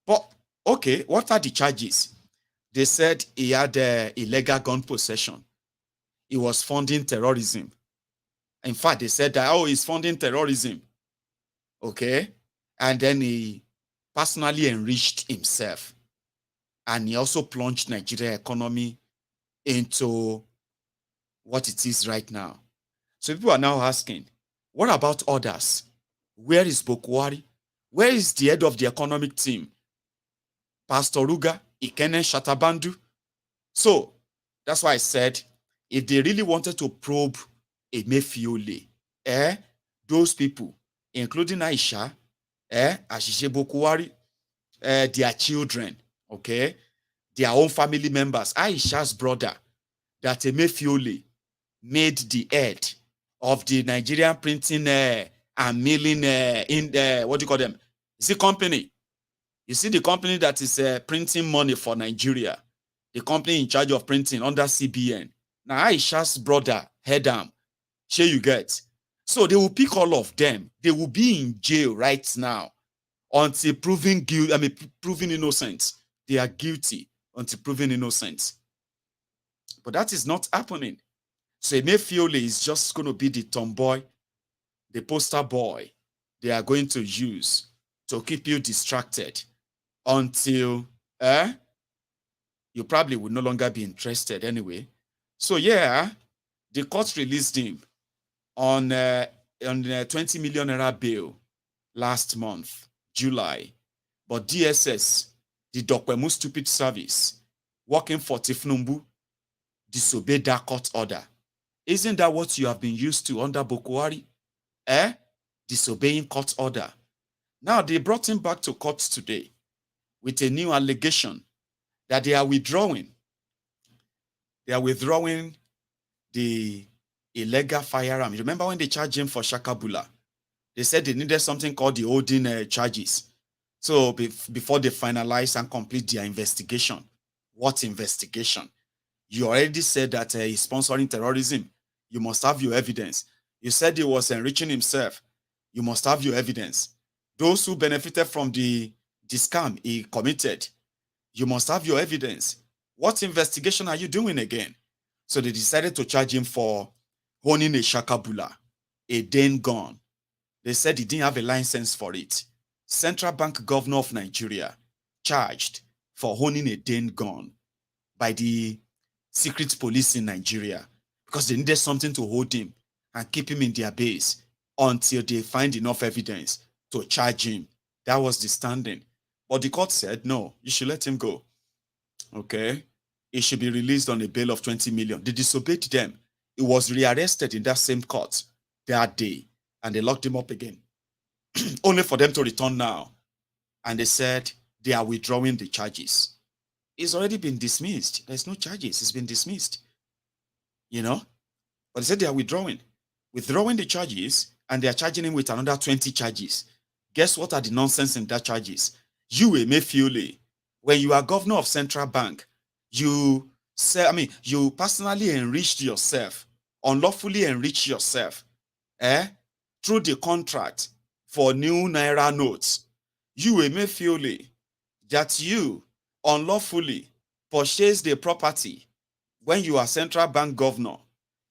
But, okay, what are the charges? They said he had illegal gun possession. He was funding terrorism. In fact, they said that, oh, he's funding terrorism. Okay? And then he personally enriched himself. And he also plunged Nigerian economy into what it is right now. So people are now asking, what about others? Where is Bokwari? Where is the head of the economic team? Pastor Ruga, Ikene Shatabandu? So, that's why I said, if they really wanted to probe Emefiole, those people, including Aisha, Ashishe Bokwari, their children, okay, their own family members, Aisha's brother, that Emefiole made the head of the Nigerian printing and milling what do you call them? It's a company. You see the company that is printing money for Nigeria, the company in charge of printing under CBN. Now Aisha's brother, Hedam, sure you get. So they will pick all of them. They will be in jail right now until proven guilt. I mean, proven innocent. They are guilty until proven innocent. But that is not happening. So Emefiole is just going to be the tomboy, the poster boy they are going to use to keep you distracted until you probably would no longer be interested anyway. So yeah, the court released him on 20 million naira bail last month, July. But DSS, the Dokwemu stupid service, working for Tinubu, disobeyed that court order. Isn't that what you have been used to under Bokwari? Disobeying court order. Now they brought him back to court today with a new allegation that they are withdrawing. They are withdrawing the illegal firearm. You remember when they charged him for Shakabula? They said they needed something called the holding charges. So before they finalize and complete their investigation. What investigation? You already said that he's sponsoring terrorism. You must have your evidence. You said he was enriching himself. You must have your evidence. Those who benefited from the scam he committed, you must have your evidence. What investigation are you doing again? So they decided to charge him for owning a Shakabula, a Dane gun. They said he didn't have a license for it. Central Bank Governor of Nigeria charged for owning a Dane gun by the secret police in Nigeria because they needed something to hold him and keep him in their base until they find enough evidence to charge him. That was the standing. But the court said, no, you should let him go. Okay? He should be released on a bail of 20 million. They disobeyed them. He was rearrested in that same court that day, and they locked him up again. Only for them to return now. And they said they are withdrawing the charges. It's already been dismissed. There's no charges. It's been dismissed. You know? But they said they are withdrawing the charges, and they are charging him with another 20 charges Guess what are the nonsense in that charges? You, Emefiole, when you are governor of central bank, you personally enriched yourself, unlawfully enriched yourself, through the contract for new naira notes. You, Emefiole, that you unlawfully purchased the property when you are central bank governor.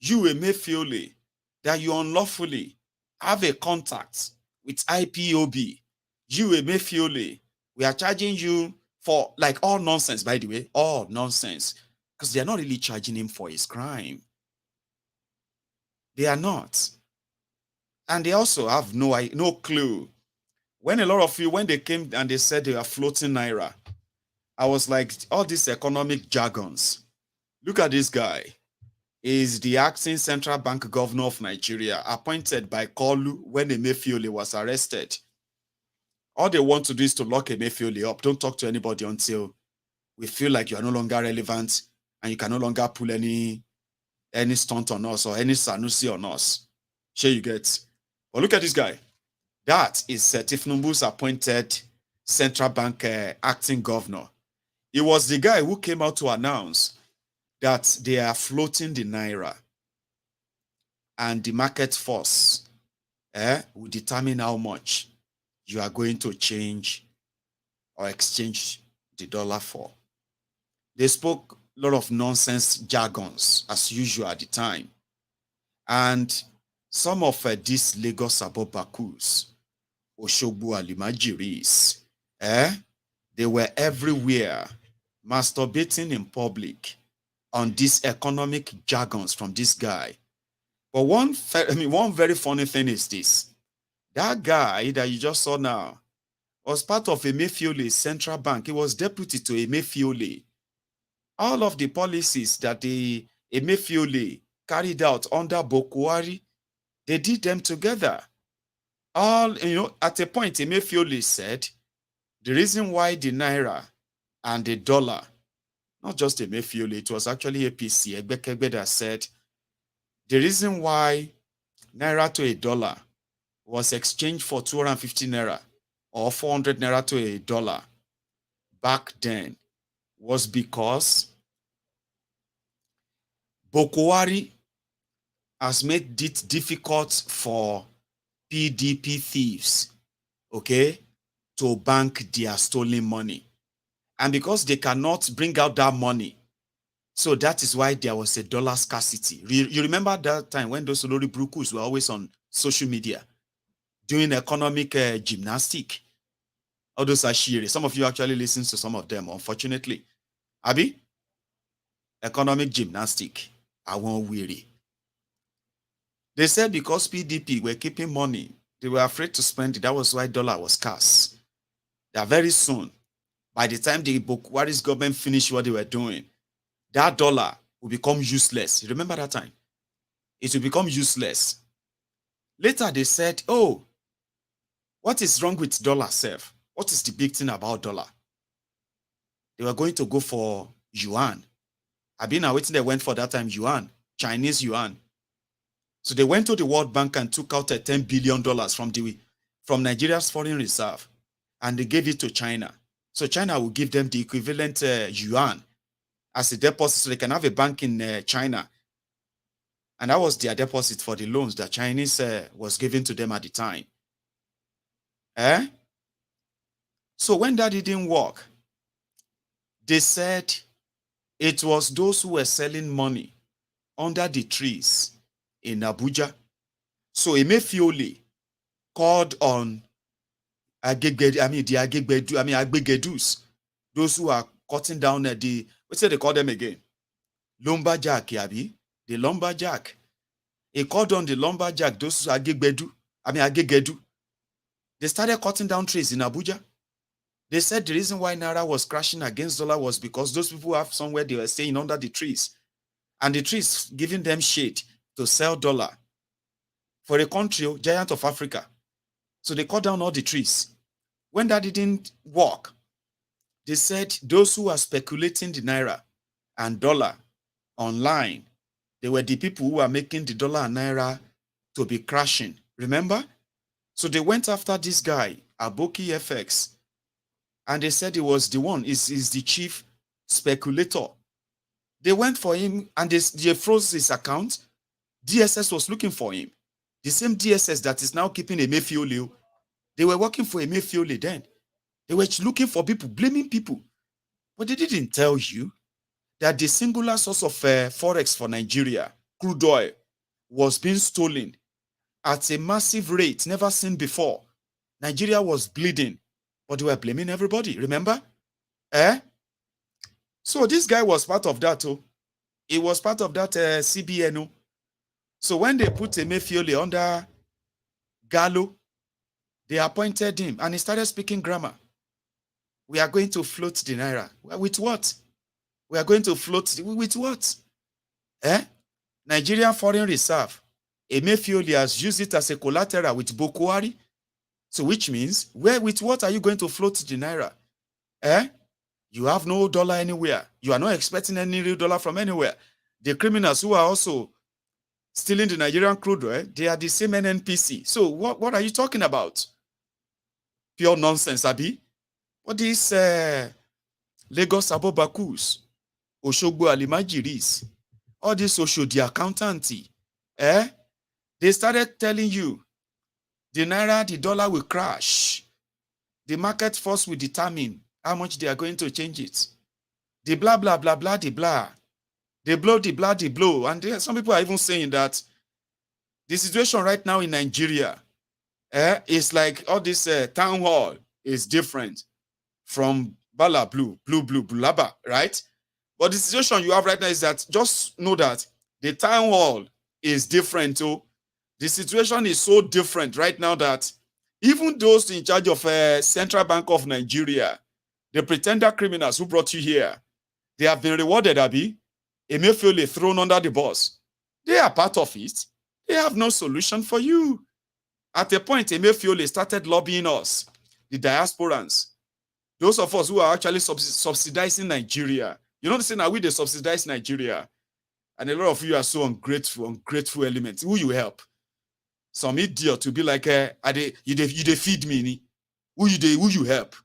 You, Emefiole, that you unlawfully have a contact with IPOB. You, Emefiole, we are charging you for, like, all nonsense, by the way, all nonsense, because they are not really charging him for his crime. They are not. And they also have no clue. When a lot of you, when they came and they said they are floating naira, I was like, all these economic jargons. Look at this guy. Is the acting central bank governor of Nigeria, appointed by Kolu when Emefiole was arrested. All they want to do is to lock Emefiole up. Don't talk to anybody until we feel like you are no longer relevant and you can no longer pull any stunt on us or any Sanusi on us. Sure you get. But look at this guy. That is Tinubu's appointed central bank acting governor. It was the guy who came out to announce that they are floating the naira and the market force will determine how much you are going to change or exchange the dollar for. They spoke a lot of nonsense jargons as usual at the time. And some of these Lagos Abobakus, Oshogbo Alimajiris, they were everywhere masturbating in public on these economic jargons from this guy. But one very funny thing is this. That guy that you just saw now was part of Emefiole's central bank. He was deputy to Emefiole. All of the policies that the Emefiole carried out under Bokwari, they did them together. At a point, Emefiole said, the reason why the naira and the dollar, not just Emefiole, it was actually APC, Egbekegbe, that said, the reason why naira to a dollar was exchanged for 250 naira or 400 naira to a dollar back then was because Bokwari has made it difficult for PDP thieves, to bank their stolen money. And because they cannot bring out that money, so that is why there was a dollar scarcity. You remember that time when those Olori Brukus were always on social media doing economic gymnastic? All those ashiri. Some of you actually listen to some of them, unfortunately. Abi? Economic gymnastic. I won't weary. They said because PDP were keeping money, they were afraid to spend it. That was why dollar was scarce. That very soon, by the time the Bokwari's government finished what they were doing, that dollar will become useless. You remember that time? It will become useless. Later they said, oh, what is wrong with dollar, self? What is the big thing about dollar? They were going to go for yuan. I've been waiting, they went for that time, yuan, Chinese yuan. So they went to the World Bank and took out $10 billion from Nigeria's foreign reserve, and they gave it to China. So China will give them the equivalent yuan as a deposit, so they can have a bank in China. And that was their deposit for the loans that Chinese was giving to them at the time. So when that didn't work, they said it was those who were selling money under the trees in Abuja. So Emefiole called on Agbegedus, those who are cutting down the, what's it they call them again? Lumberjack, Yabi, the lumberjack. He called on the lumberjack, those who are Agegedu. They started cutting down trees in Abuja. They said the reason why naira was crashing against dollar was because those people have somewhere they were staying under the trees, and the trees giving them shade to sell dollar for a country, giant of Africa. So they cut down all the trees. When that didn't work, they said those who are speculating the naira and dollar online, they were the people who are making the dollar and naira to be crashing. Remember? So they went after this guy Aboki FX. And they said he was the one, is the chief speculator. They went for him and they froze his account. DSS was looking for him. The same DSS that is now keeping Emefiole. They were working for Emefiole then. They were looking for people, blaming people. But they didn't tell you that the singular source of forex for Nigeria, crude oil, was being stolen at a massive rate never seen before. Nigeria was bleeding, but they were blaming everybody, remember? So this guy was part of that. He was part of that CBN. So when they put Emefiole under Gallo, they appointed him and he started speaking grammar. We are going to float the naira. With what? We are going to float with what? Nigerian Foreign Reserve. Emefiole has used it as a collateral with Bokwari. So which means, with what are you going to float the naira? You have no dollar anywhere. You are not expecting any real dollar from anywhere. The criminals who are also stealing the Nigerian crude oil, they are the same NNPC. So what are you talking about? Pure nonsense, Abi. What is Lagos Abobakus, Oshogbo Alimajiris, all this Oshodi accountancy? They started telling you the naira, the dollar will crash. The market force will determine how much they are going to change it. The blah, blah, blah, blah, the blah. They blow, the blah, the blow. And some people are even saying that the situation right now in Nigeria is like all this town hall is different from Bala Blue, Blaba, right? But the situation you have right now is that just know that the town hall is different too. The situation is so different right now that even those in charge of Central Bank of Nigeria, the pretender criminals who brought you here, they have been rewarded, Abi. Emefiole thrown under the bus. They are part of it. They have no solution for you. At a point, Emefiole started lobbying us, the diasporans, those of us who are actually subsidizing Nigeria. You know what I'm saying? Now we they subsidize Nigeria. And a lot of you are so ungrateful elements. Who you help? Some idiot to be like, you they feed me. Who you help?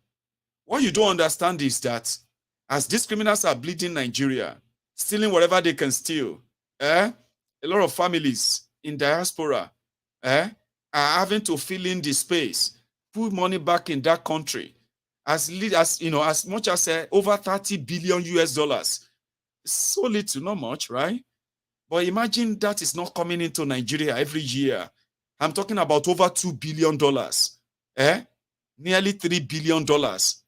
What you don't understand is that as these criminals are bleeding Nigeria, stealing whatever they can steal, a lot of families in diaspora are having to fill in the space, put money back in that country, as much as over 30 billion US dollars. So little, not much, right? But imagine that is not coming into Nigeria every year. I'm talking about over $2 billion, nearly $3 billion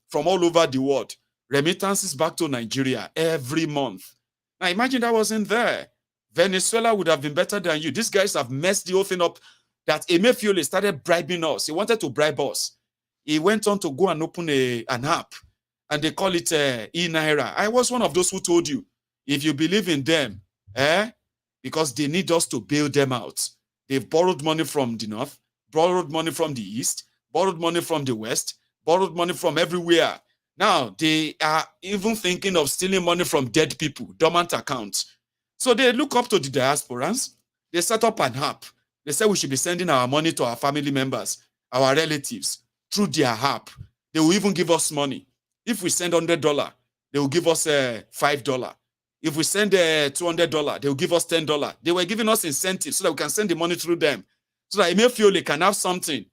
from all over the world. Remittances back to Nigeria every month. Now imagine that wasn't there. Venezuela would have been better than you. These guys have messed the whole thing up. That Emefiole started bribing us. He wanted to bribe us. He went on to go and open an app, and they call it naira. I was one of those who told you, if you believe in them, because they need us to bail them out. They've borrowed money from the north, borrowed money from the east, borrowed money from the west, borrowed money from everywhere. Now, they are even thinking of stealing money from dead people, dormant accounts. So they look up to the diasporans. They set up an app. They say we should be sending our money to our family members, our relatives, through their app. They will even give us money. If we send $100, they will give us $5. If we send $200, they will give us $10. They were giving us incentives so that we can send the money through them. So that Emefiole can have something,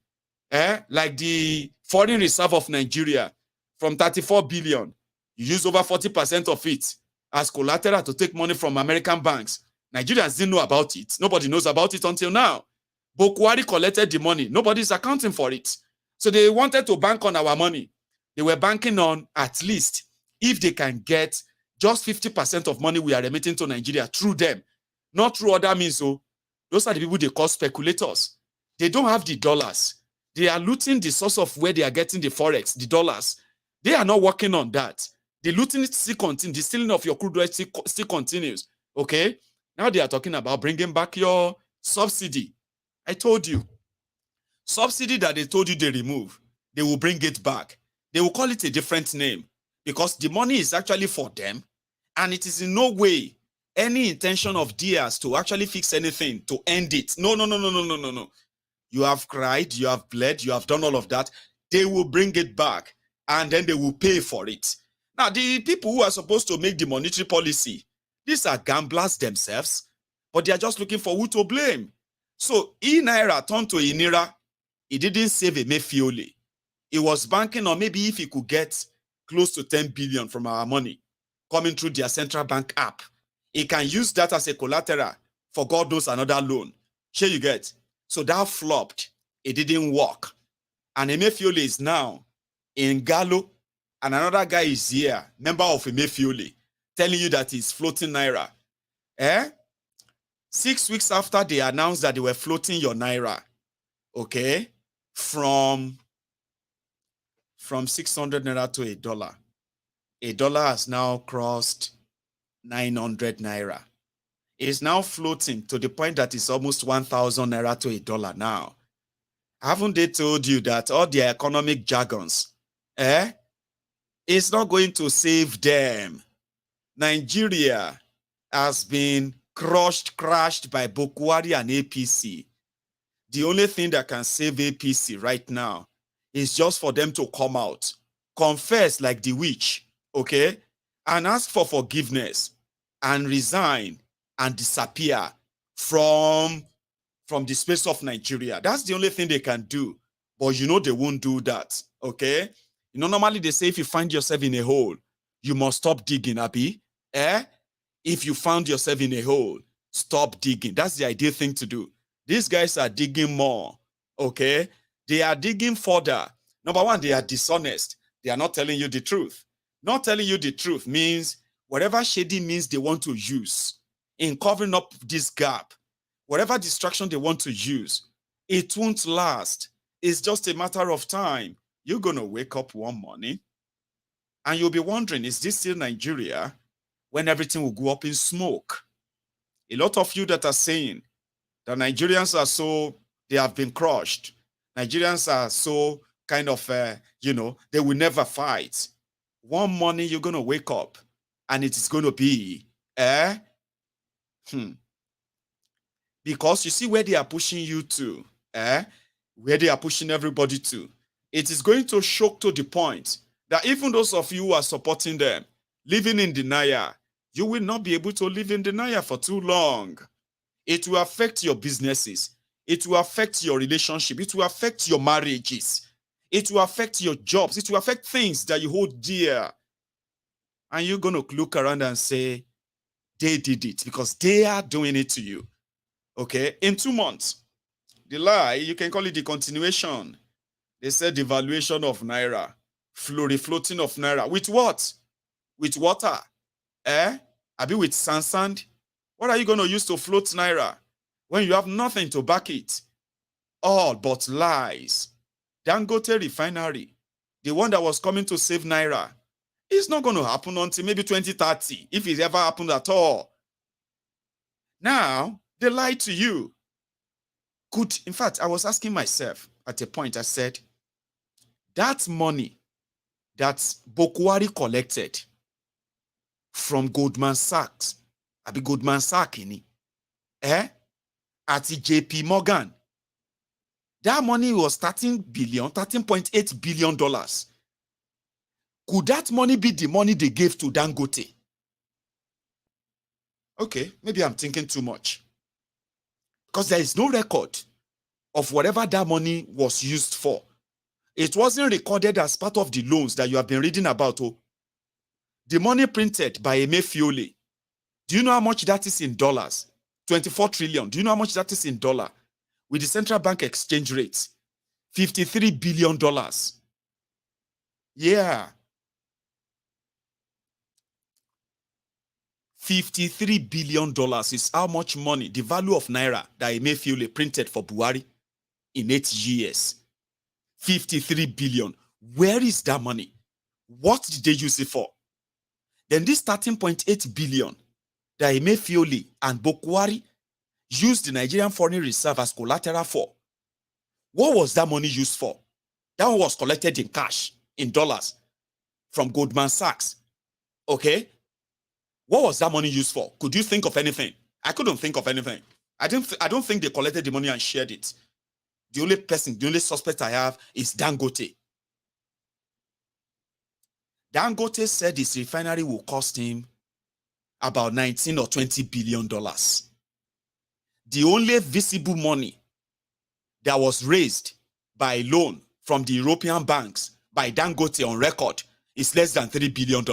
like the foreign reserve of Nigeria from 34 billion. You use over 40% of it as collateral to take money from American banks. Nigerians didn't know about it. Nobody knows about it until now. Bokwari collected the money. Nobody's accounting for it. So they wanted to bank on our money. They were banking on at least if they can get just 50% of money we are remitting to Nigeria through them, not through other means. So those are the people they call speculators. They don't have the dollars. They are looting the source of where they are getting the forex, the dollars. They are not working on that. The looting still continues. The stealing of your crude oil still continues. Okay? Now they are talking about bringing back your subsidy. I told you. Subsidy that they told you they remove, they will bring it back. They will call it a different name because the money is actually for them and it is in no way any intention of theirs to actually fix anything, to end it. No. You have cried, you have bled, you have done all of that. they will bring it back and then they will pay for it. Now, the people who are supposed to make the monetary policy, these are gamblers themselves, but they are just looking for who to blame. So, naira turned to naira. He didn't save Emefiole. He was banking on maybe if he could get close to 10 billion from our money coming through their central bank app, he can use that as a collateral for God knows another loan. Sure you get? So that flopped. It didn't work. And Emefiole is now in Gallo, and another guy is here, member of Emefiole, telling you that he's floating naira. 6 weeks after they announced that they were floating your naira, okay, from 600 naira to $1. $1 has now crossed 900 naira. It is now floating to the point that it's almost 1,000 naira to $1 now. Haven't they told you that all their economic jargons, it's not going to save them? Nigeria has been crushed by Bokwari and APC. The only thing that can save APC right now is just for them to come out, confess like the witch, okay, and ask for forgiveness and resign and disappear from the space of Nigeria. That's the only thing they can do. But you know they won't do that, okay? You know, normally they say if you find yourself in a hole, you must stop digging, Abi. If you found yourself in a hole, stop digging. That's the ideal thing to do. These guys are digging more, okay? They are digging further. Number one, they are dishonest. They are not telling you the truth. Not telling you the truth means whatever shady means they want to use in covering up this gap, whatever distraction they want to use, it won't last. It's just a matter of time. You're going to wake up one morning and you'll be wondering, is this still Nigeria when everything will go up in smoke? A lot of you that are saying that Nigerians are so, they have been crushed. Nigerians are so kind of, they will never fight. One morning you're going to wake up and it is going to be, because you see where they are pushing you to, where they are pushing everybody to, it is going to shock to the point that even those of you who are supporting them, living in denial, you will not be able to live in denial for too long. It will affect your businesses. It will affect your relationship. It will affect your marriages. It will affect your jobs. It will affect things that you hold dear. And you're going to look around and say, they did it because they are doing it to you. Okay? In 2 months, the lie, you can call it the continuation. They said the valuation of naira, floating of naira. With what? With water. Abi with sand? What are you going to use to float naira when you have nothing to back it? All but lies. Dangote refinery, the one that was coming to save naira, it's not going to happen until maybe 2030, if it ever happened at all. Now, they lied to you. In fact, I was asking myself at a point, I said, that money that Bokwari collected from Goldman Sachs, Abi Goldman Sachs, at JP Morgan, that money was $13.8 billion. Could that money be the money they gave to Dangote? Okay, maybe I'm thinking too much. Because there is no record of whatever that money was used for. It wasn't recorded as part of the loans that you have been reading about. Oh. The money printed by Emefiole, do you know how much that is in dollars? 24 trillion. Do you know how much that is in dollar? With the central bank exchange rate, $53 billion. Yeah. $53 billion is how much money, the value of naira that Emefiole printed for Buhari in 8 years. 53 billion. Where is that money? What did they use it for? Then this 13.8 billion that Emefiole and Bokwari used the Nigerian Foreign Reserve as collateral for. What was that money used for? That one was collected in cash, in dollars, from Goldman Sachs. Okay? What was that money used for? Could you think of anything? I couldn't think of anything. I don't think they collected the money and shared it. The only suspect I have is Dangote. Dangote said his refinery will cost him about 19 or 20 billion dollars. The only visible money that was raised by loan from the European banks by Dangote on record is less than $3 billion.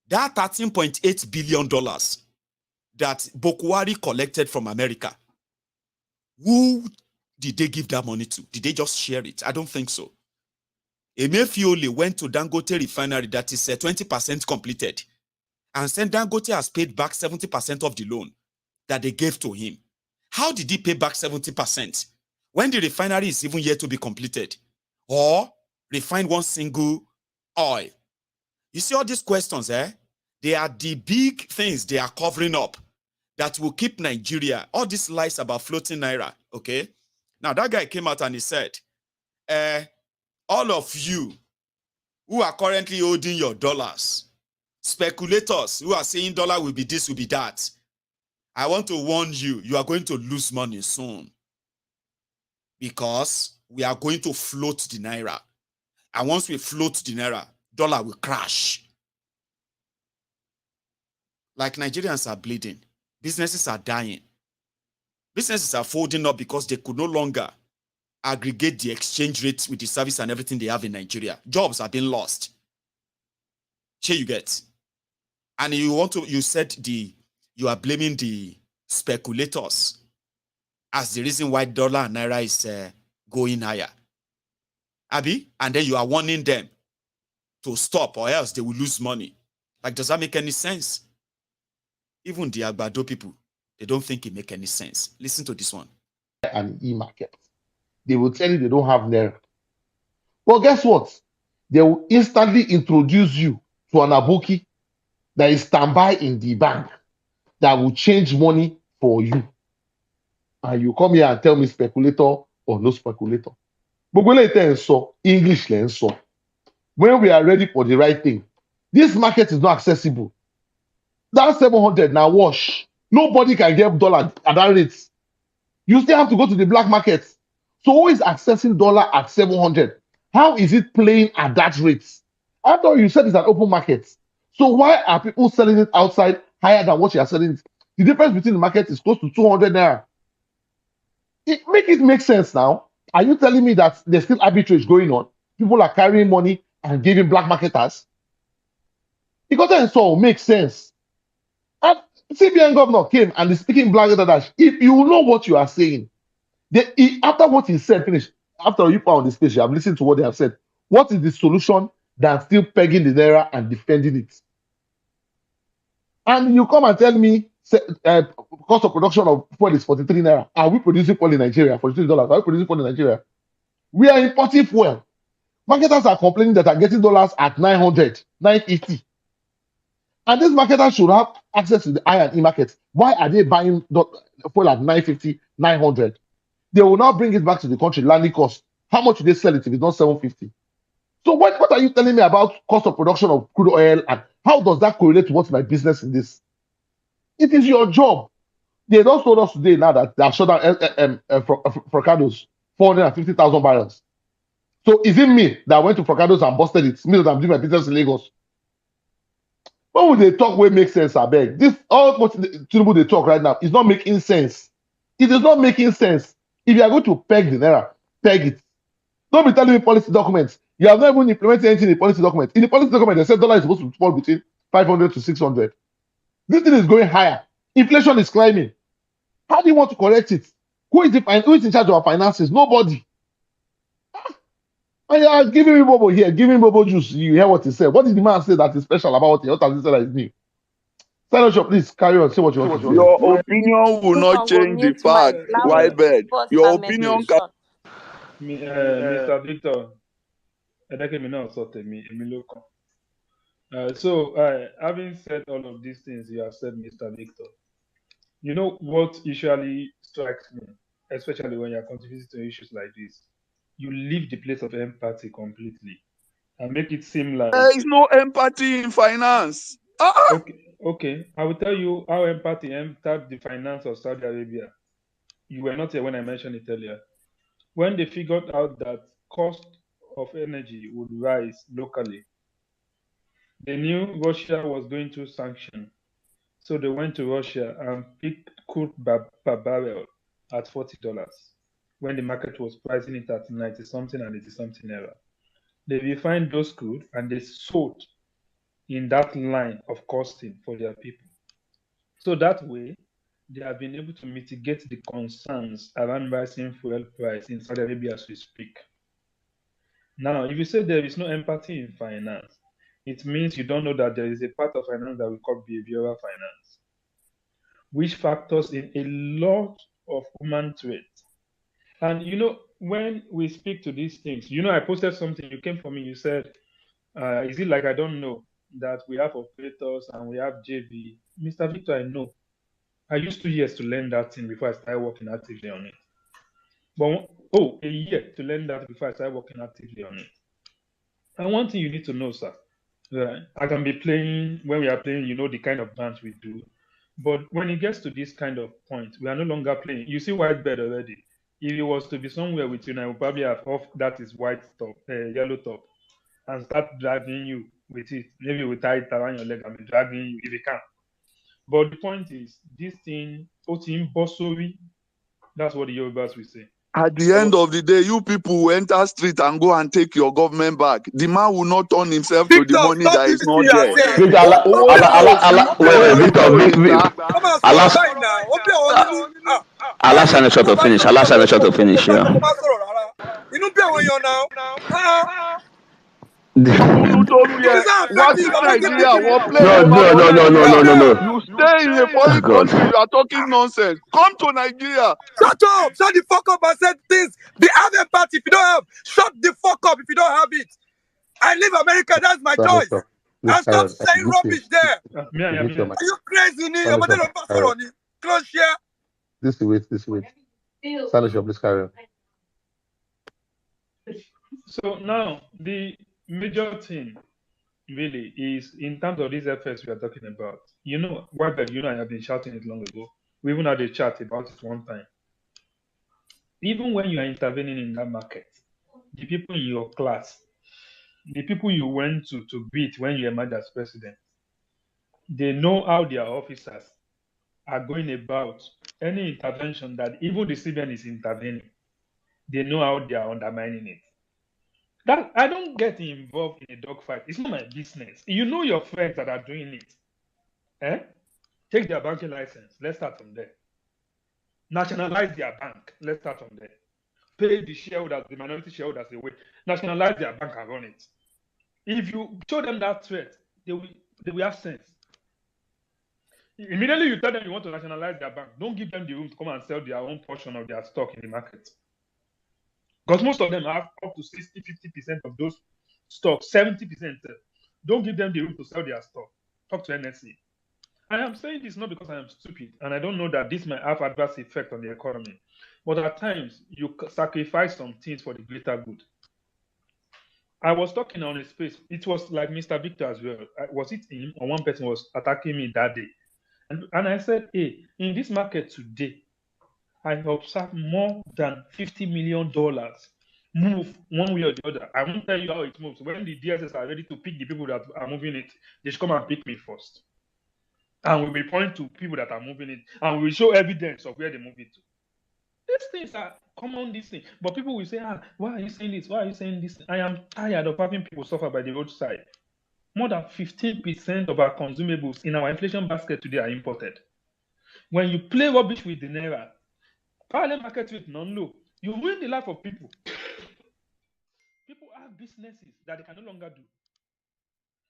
That $13.8 billion that Bokwari collected from America, who did they give that money to? Did they just share it? I don't think so. Emefiole went to Dangote refinery that is 20% completed, and said Dangote has paid back 70% of the loan that they gave to him. How did he pay back 70% when the refinery is even yet to be completed or refine one single oil? You see all these questions, they are the big things they are covering up that will keep Nigeria, all these lies about floating naira, okay? Now, that guy came out and he said, all of you who are currently holding your dollars, speculators who are saying dollar will be this, will be that, I want to warn you, you are going to lose money soon because we are going to float the naira. And once we float the naira, dollar will crash. Like Nigerians are bleeding. Businesses are dying. Businesses are folding up because they could no longer aggregate the exchange rates with the service and everything they have in Nigeria. Jobs are being lost. Here you get. And you said you are blaming the speculators as the reason why dollar and naira is going higher. Abi? And then you are warning them to stop or else they will lose money. Like, does that make any sense? Even the Agbado people, they don't think it makes any sense. Listen to this one. An e-market. They will tell you they don't have naira. Well, guess what? They will instantly introduce you to an aboki that is standby in the bank that will change money for you. And you come here and tell me speculator or no speculator. But English lenso. When we are ready for the right thing, this market is not accessible. That 700 now wash. Nobody can get dollar at that rate. You still have to go to the black market. So who is accessing dollar at 700? How is it playing at that rate? I thought you said it's an open market. So why are people selling it outside higher than what you are selling it? The difference between the market is close to 200 naira. Make it make sense now. Are you telling me that there's still arbitrage going on? People are carrying money and giving black marketers? Because then so makes sense. And CBN governor came and is speaking black that if you know what you are saying, after what he said, finish. After you put on the stage, you have listened to what they have said. What is the solution than still pegging the naira and defending it? And you come and tell me cost of production of fuel is 43 naira. Are we producing fuel in Nigeria? $43. Are we producing fuel in Nigeria? We are importing fuel. Marketers are complaining that are getting dollars at 900, 950. And these marketers should have access to the I and E market. Why are they buying fuel at 950, 900? They will now bring it back to the country, landing cost. How much do they sell it if it's not 750? So what are you telling me about cost of production of crude oil, and how does that correlate to what's my business in this? It is your job. They just told us today now that they have shut down Forcados, 450,000 barrels. So is it me that went to Forcados and busted it? Me that I'm doing my business in Lagos. When would they talk where it makes sense, I beg? This all what Tinubu they talk right now is not making sense. It is not making sense. If you are going to peg the naira, peg it. Don't be telling me policy documents. You have not even implemented anything in the policy document. In the policy document, they said dollar is supposed to fall between 500 to 600. This thing is going higher. Inflation is climbing. How do you want to correct it? Who is in charge of our finances? Nobody. And you are giving me bobo here, giving me bobo juice. You hear what he said. What did the man say that is special about it? What has he said that is new? Senator, please carry on. Say what you want to say. Your opinion will not change the fact. Why bed? Your opinion can. Mr. Victor, having said all of these things you have said, Mr. Victor, you know what usually strikes me, especially when you're contributing to issues like this? You leave the place of empathy completely and make it seem like there is no empathy in finance. Okay. I will tell you how empathy entered the finance of Saudi Arabia. You were not here when I mentioned it earlier. When they figured out that cost of energy would rise locally. They knew Russia was going to sanction, so they went to Russia and picked crude per barrel at $40 when the market was pricing it at 90 something and 80 something naira. They refined those crude and they sold in that line of costing for their people. So that way, they have been able to mitigate the concerns around rising fuel price in Saudi Arabia as we speak. Now, if you say there is no empathy in finance, it means you don't know that there is a part of finance that we call behavioral finance, which factors in a lot of human traits. And when we speak to these things, I posted something, you came for me, you said, is it like I don't know that we have operators and we have JB? Mr. Victor, I know. I used 2 years to learn that thing before I started working actively on it. But, a year to learn that before I started working actively on it. And one thing you need to know, sir, right? I can be playing, when we are playing, the kind of dance we do. But when it gets to this kind of point, we are no longer playing. You see white bed already. If it was to be somewhere with you, I would probably have off that is white top, yellow top, and start dragging you with it. Maybe we tie it around your leg and be dragging you if you can. But the point is, this thing, that's what the Yorubas will say. At the end of the day, you people will enter street and go and take your government back. The man will not turn himself to the money that is not there. Allah Senator to finish. Allah Senator to finish. Yeah. No. You stay in a foreign country, you are talking nonsense. Come to Nigeria. Shut up! Shut the fuck up and say things. The other party, if you don't have, shut the fuck up if you don't have it. I leave America, that's my choice. And stop saying rubbish there. Are you crazy? Close here. This way. Senator, please carry on. So now, the major thing really is in terms of these efforts we are talking about. I have been shouting it long ago. We even had a chat about it one time. Even when you are intervening in that market, the people in your class, the people you went to beat when you emerged as president, they know how their officers are going about any intervention that even the civilian is intervening. They know how they are undermining it. That I don't get involved in a dogfight. It's not my business. You know your friends that are doing it. Take their banking license. Let's start from there. Nationalize their bank. Let's start from there. Pay the shareholders, the minority shareholders away. Nationalize their bank and run it. If you show them that threat, they will have sense. Immediately you tell them you want to nationalize their bank. Don't give them the room to come and sell their own portion of their stock in the market. Because most of them have up to 60-50% of those stocks, 70%. Don't give them the room to sell their stock. Talk to NSC. I am saying this not because I am stupid and I don't know that this might have adverse effect on the economy. But at times, you sacrifice some things for the greater good. I was talking on a space. It was like Mr. Victor as well. Was it him or one person was attacking me that day? And I said, hey, in this market today, I observed more than $50 million move one way or the other. I won't tell you how it moves. When the DSS are ready to pick the people that are moving it, they should come and pick me first. And we will point to people that are moving it, and we will show evidence of where they move it to. These things are common, these things. But people will say, why are you saying this? Why are you saying this? I am tired of having people suffer by the roadside. More than 15% of our consumables in our inflation basket today are imported. When you play rubbish with the naira, parallel market rate non-low, you ruin the life of people. People have businesses that they can no longer do.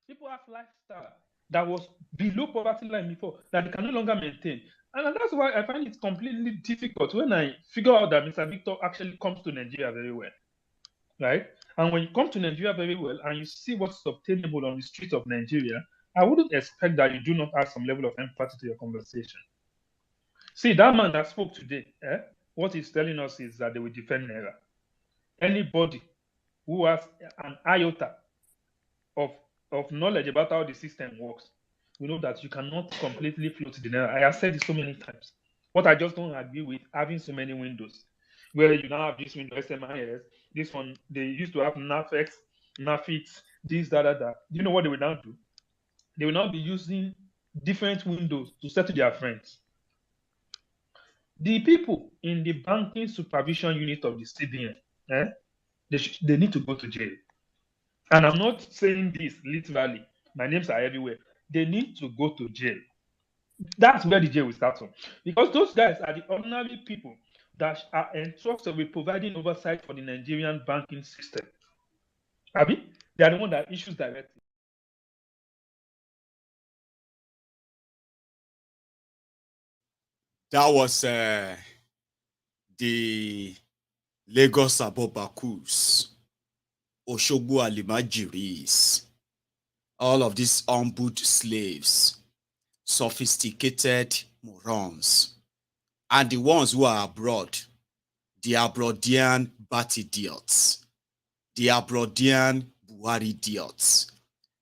People have lifestyle that was below poverty line before that they can no longer maintain. And that's why I find it completely difficult when I figure out that Mr. Victor actually comes to Nigeria very well, right? And when you come to Nigeria very well and you see what's obtainable on the streets of Nigeria, I wouldn't expect that you do not have some level of empathy to your conversation. See, that man that spoke today, what he's telling us is that they will defend naira. Anybody who has an iota of knowledge about how the system works, we know that you cannot completely float the naira. I have said it so many times. What I just don't agree with having so many windows, where you now have this window SMIS, This one, they used to have NAFX, NAFIX, this, that. Do you know what they will now do? They will now be using different windows to settle their friends. The people in the banking supervision unit of the CBN, they need to go to jail. And I'm not saying this literally. My names are everywhere. They need to go to jail. That's where the jail will start from. Because those guys are the ordinary people that are entrusted with providing oversight for the Nigerian banking system. Abi, they are the one that issues directly. That was the Lagos Abobakus, Oshogbo Alimajiris, all of these humbled slaves, sophisticated morons, and the ones who are abroad, the Abroadian bat idiots, the Abroadian Buhari idiots.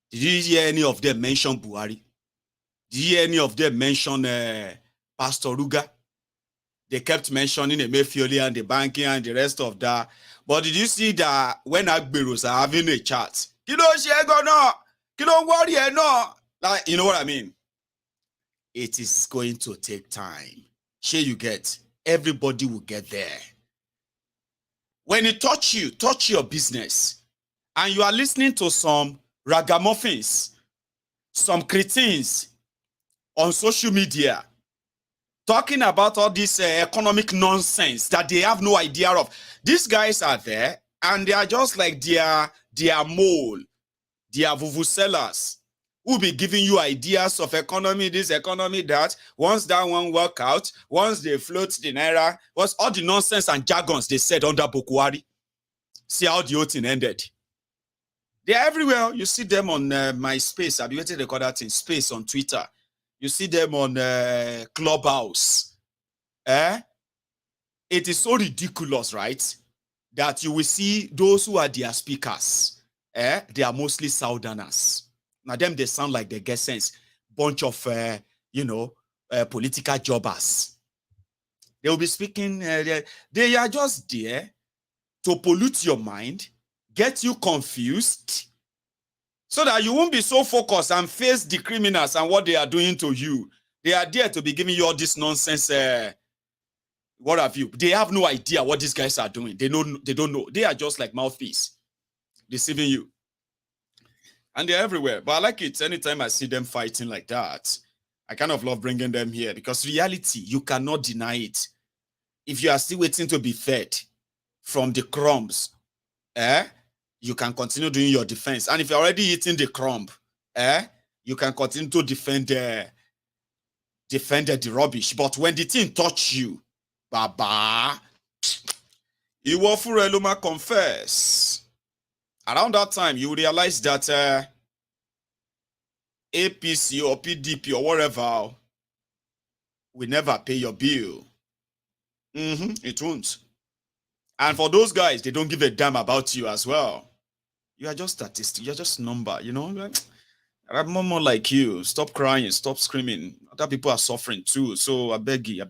Did you hear any of them mention Buhari? Did you hear any of them mention Pastor Ruga? They kept mentioning Emefiole and the banking and the rest of that. But did you see that when Agberos are having a chat? You know worry, like, you know what I mean? It is going to take time. Sure, you get. Everybody will get there. When it touch your business, and you are listening to some ragamuffins, some cretins on social media, talking about all this economic nonsense that they have no idea of. These guys are there, and they are just like their mole, their vuvuzelas, who will be giving you ideas of economy, this, economy, that. Once that one work out, once they float the naira, what's all the nonsense and jargons they said under Bokwari. See how the whole thing ended. They're everywhere. You see them on MySpace. I've been waiting to record that in Space on Twitter. You see them on Clubhouse. It is so ridiculous, right? That you will see those who are their speakers. They are mostly Southerners. Now, them, they sound like they get sense. Bunch of, political jobbers. They will be speaking. They are just there to pollute your mind, get you confused, so that you won't be so focused and face the criminals and what they are doing to you. They are there to be giving you all this nonsense. What have you? They have no idea what these guys are doing. They don't know. They are just like mouthpiece, deceiving you. And they're everywhere. But I like it. Anytime I see them fighting like that, I kind of love bringing them here, because reality, you cannot deny it. If you are still waiting to be fed from the crumbs, you can continue doing your defense. And if you're already eating the crumb, you can continue to defend the rubbish. But when the thing touch you, Baba, you will for confess. Around that time, you realize that APC or PDP or whatever will never pay your bill. It won't. And for those guys, they don't give a damn about you as well. You are just statistic. You're just number, I'm more like you. Stop crying. Stop screaming. Other people are suffering too. So I beg you.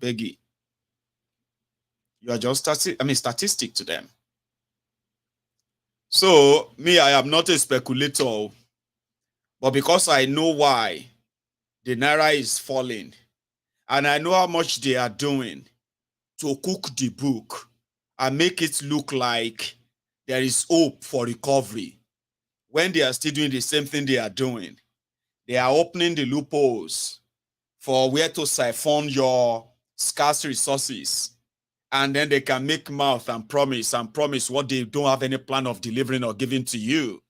You are just statistic to them. So me, I am not a speculator. But because I know why the naira is falling, and I know how much they are doing to cook the book and make it look like there is hope for recovery, when they are still doing the same thing they are doing, they are opening the loopholes for where to siphon your scarce resources. And then they can make mouth and promise what they don't have any plan of delivering or giving to you.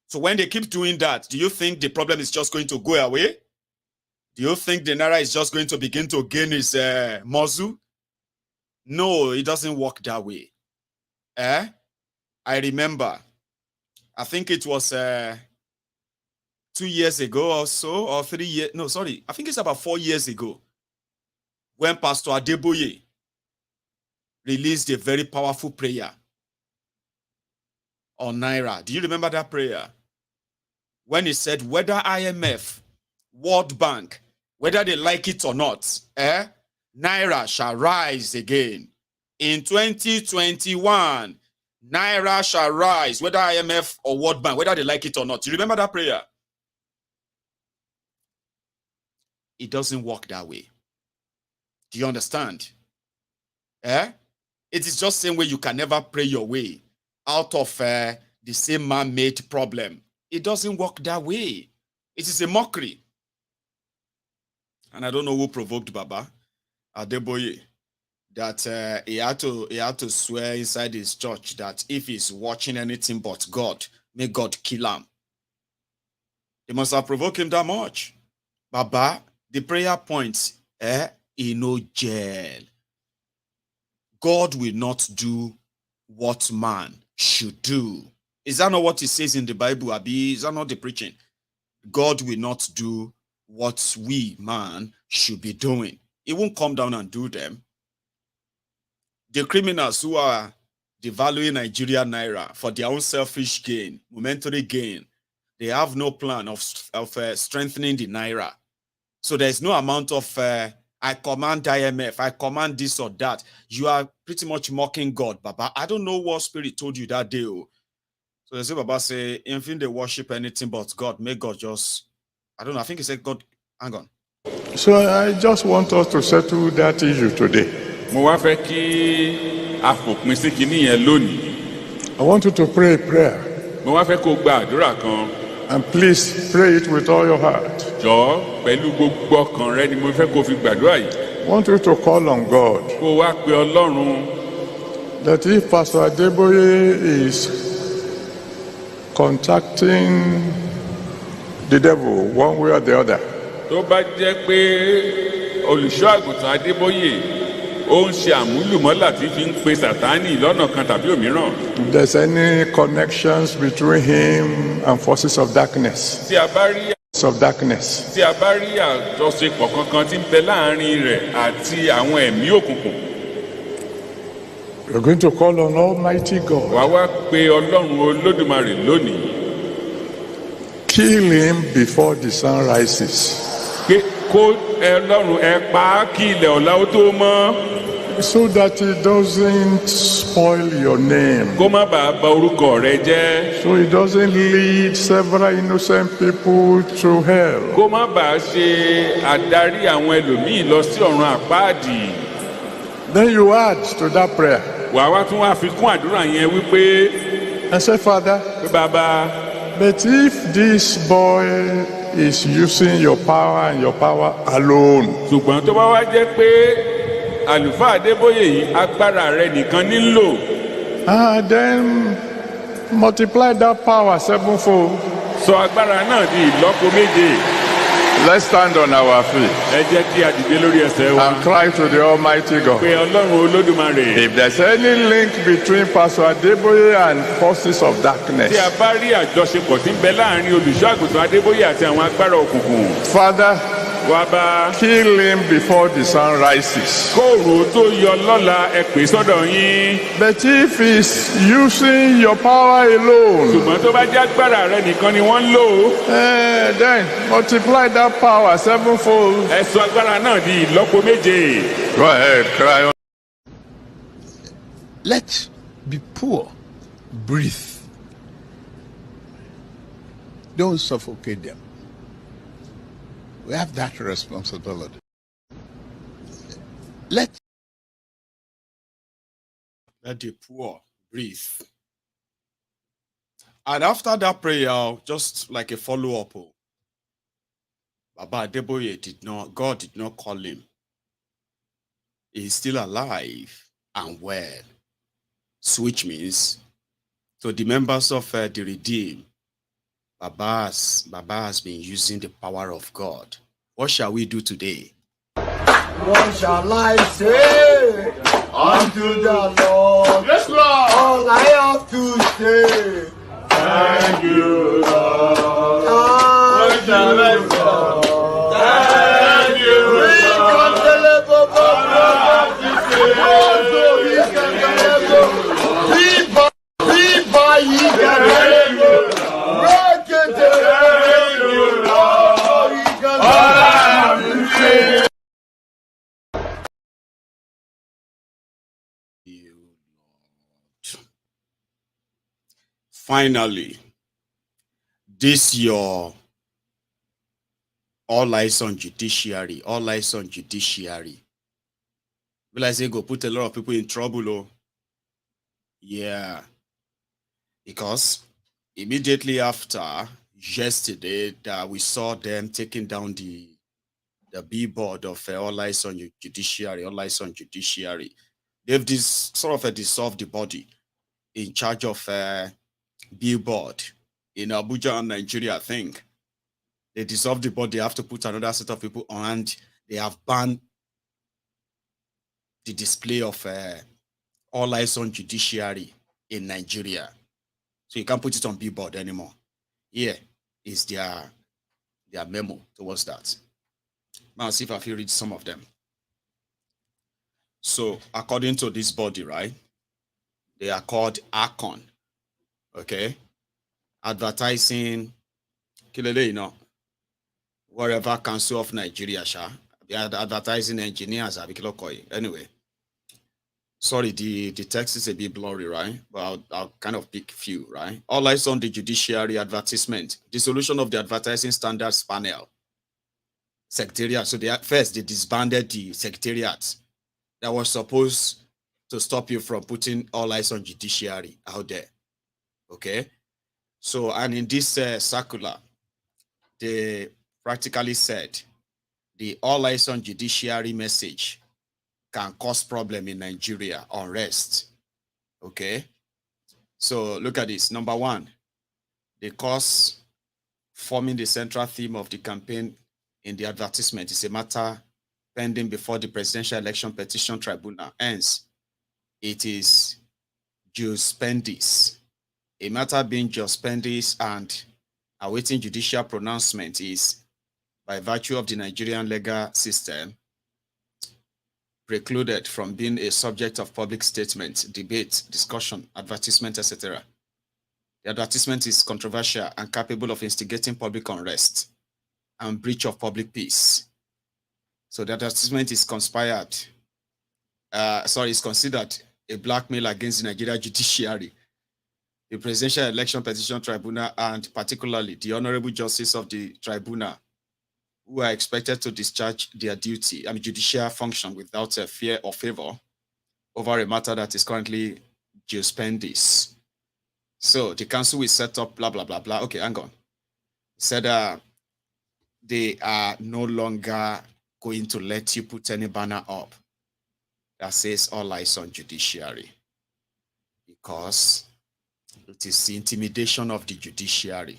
So when they keep doing that, do you think the problem is just going to go away? Do you think the naira is just going to begin to gain its muzzle? No, it doesn't work that way. I remember, I think it was 2 years ago or so, or 3 years. No, sorry. I think it's about 4 years ago, when Pastor Adeboye released a very powerful prayer on naira. Do you remember that prayer? When he said, whether IMF, World Bank, whether they like it or not, naira shall rise again. In 2021, Naira shall rise, whether IMF or World Bank, whether they like it or not. You remember that prayer? It doesn't work that way. Do you understand? It is just the same way you can never pray your way out of the same man-made problem. It doesn't work that way. It is a mockery. And I don't know who provoked Baba Adeboye, that he had to swear inside his church that if he's watching anything but God, may God kill him. They must have provoked him that much. Baba, the prayer points, in no jail. God will not do what man should do. Is that not what it says in the Bible, Abi? Is that not the preaching? God will not do what we, man, should be doing. He won't come down and do them. The criminals who are devaluing Nigerian naira for their own selfish gain, momentary gain, they have no plan of strengthening the naira. So there's no amount of I command IMF, I command this or that. You are pretty much mocking God, Baba. I don't know what spirit told you that day. So they say, Baba say, if they worship anything but God, may God just, I don't know, I think he said God, hang on. So I just want us to settle that issue today. I want you to pray a prayer. And please pray it with all your heart. I want you to call on God that if Pastor Adeboye is contacting the devil one way or the other, if there's any connections between him and forces of darkness, we're going to call on Almighty God. Kill him before the sun rises, so that it doesn't spoil your name, so it doesn't lead several innocent people to hell. Then you add to that prayer and say, Father, but if this boy is using your power and your power alone, then multiply that power sevenfold. Let's stand on our feet and cry to the Almighty God. If there's any link between Pastor Adeboye and forces of darkness, Father, kill him before the sun rises. But if he's using your power alone, then multiply that power sevenfold. Go ahead, cry on. Let's be poor. Breathe. Don't suffocate them. We have that responsibility. Let the poor breathe. And after that prayer, just like a follow-up, Baba Adeboye God did not call him. He's still alive and well. So which means, to the members of the Redeemed, Baba has been using the power of God. What shall we do today? What shall I say unto the Lord? Yes, Lord. All I have to say, thank you, Lord. What shall I say? Thank you, Lord. finally, this your all eyes on judiciary, all eyes on judiciary. Will I say go put a lot of people in trouble, oh? Yeah. Because immediately after yesterday that we saw them taking down the billboard of all eyes on judiciary, all eyes on judiciary. They've dissolved the body in charge of billboard in Abuja and Nigeria, I think. They dissolved the body. They have to put another set of people on, and they have banned the display of all eyes on judiciary in Nigeria. So you can't put it on billboard anymore. Here is their memo towards that. Now see if I can read some of them. So according to this body, right, they are called ACON. Okay, advertising, wherever Council of Nigeria, they are advertising engineers. Anyway, sorry, the text is a bit blurry, right? But I'll kind of pick few, right? All eyes on the judiciary advertisement, dissolution of the advertising standards panel, secretariat. So they disbanded the secretariat that was supposed to stop you from putting all eyes on judiciary out there. Okay, so and in this circular, they practically said the all eyes on judiciary message can cause problem in Nigeria, unrest. Okay, so look at this. Number one, the cause forming the central theme of the campaign in the advertisement is a matter pending before the Presidential Election Petition Tribunal. Hence, it is jus pendis. A matter being jus pendis and awaiting judicial pronouncement is, by virtue of the Nigerian legal system, precluded from being a subject of public statement, debate, discussion, advertisement, etc. The advertisement is controversial and capable of instigating public unrest and breach of public peace. So the advertisement is considered a blackmail against the Nigerian judiciary, the Presidential Election Petition Tribunal, and particularly the Honorable Justice of the Tribunal, who are expected to discharge their duty, judicial function without a fear or favor over a matter that is currently jus pendis. So the council will set up blah, blah, blah, blah. Okay, hang on. Said they are no longer going to let you put any banner up that says all eyes on judiciary, because it is the intimidation of the judiciary,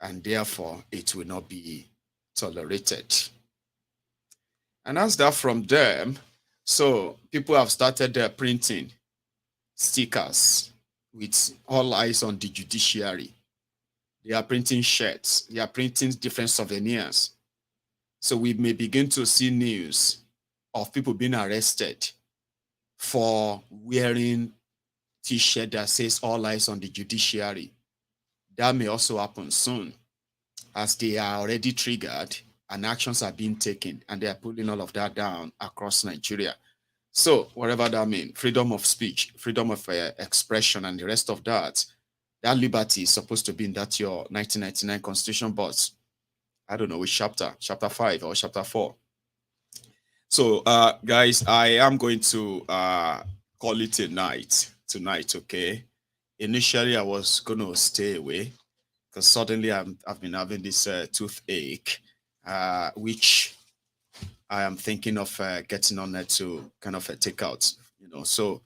and therefore it will not be tolerated. And as that from them, so people have started printing stickers with all eyes on the judiciary. They are printing shirts. They are printing different souvenirs. So we may begin to see news of people being arrested for wearing T-shirt that says all eyes on the judiciary. That may also happen soon, as they are already triggered and actions are being taken, and they are pulling all of that down across Nigeria. So whatever that means, freedom of speech, freedom of expression, and the rest of that, that liberty is supposed to be in that your 1999 Constitution, but I don't know which chapter 5 or chapter 4. So guys, I am going to call it a night tonight, okay? Initially, I was going to stay away because suddenly I've been having this toothache, which I am thinking of getting on there to kind of take out, So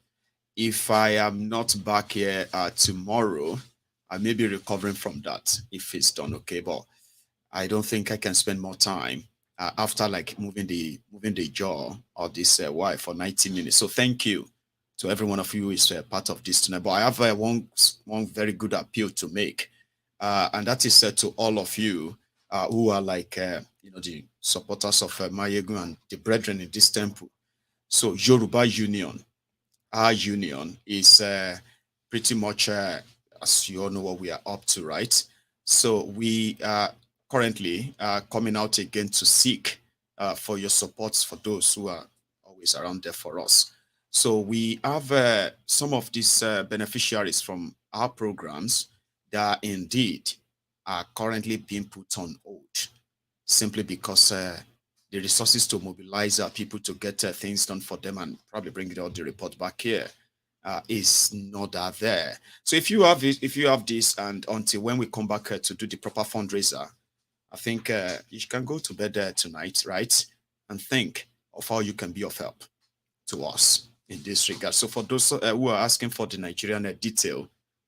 if I am not back here tomorrow, I may be recovering from that if it's done, okay? But I don't think I can spend more time after like moving the jaw of this wire for 90 minutes. So thank you to every one of you who is part of this tonight. But I have one very good appeal to make, and that is to all of you who are like the supporters of Mayegun and the brethren in this temple. So Yoruba Union, our union is pretty much as you all know what we are up to, right? So we are currently coming out again to seek for your supports for those who are always around there for us. So we have some of these beneficiaries from our programs that indeed are currently being put on hold simply because the resources to mobilize people to get things done for them and probably bring all the report back here is not there. So if you have this, and until when we come back to do the proper fundraiser, I think you can go to bed tonight, right? And think of how you can be of help to us in this regard. So for those who are asking for the Nigerian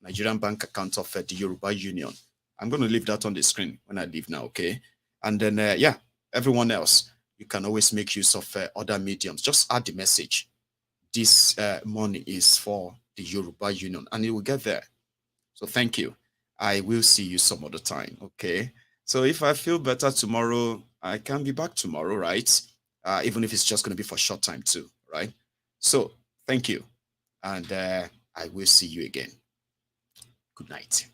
Nigerian bank account of the Yoruba Union, I'm going to leave that on the screen when I leave now, okay? And then, everyone else, you can always make use of other mediums. Just add the message. This money is for the Yoruba Union, and it will get there. So thank you. I will see you some other time, okay? So if I feel better tomorrow, I can be back tomorrow, right? Even if it's just going to be for a short time too, right? So thank you, and I will see you again. Good night.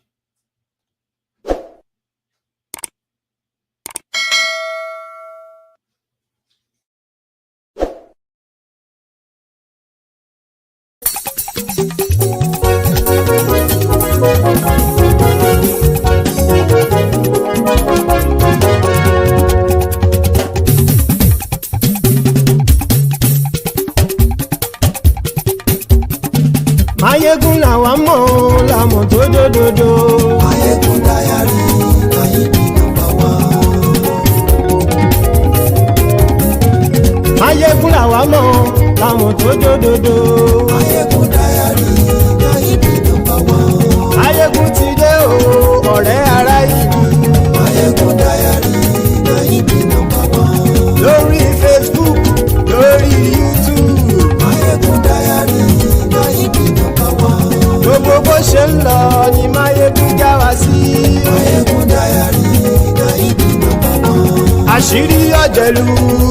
Mayegun làwa mọ̀ làmọ̀ tó dòdòdò. Mayegun dayari Mayegun number one. Mayegun làwa mọ̀ làmọ̀ tó dòdòdò. Mayegun dayari Mayegun number one. Mayegun ti dé o ọ̀rẹ́ ara ìlú. Mayegun dayari Mayegun number one. Lórí Facebook lórí YouTube. Mayegun dayari Mayegun number one. Gbogbo bó ṣe ń lọ ni Mayegun já wa sí. Mayegun dayari Mayegun number one. Àṣírí ọ̀jẹ̀lú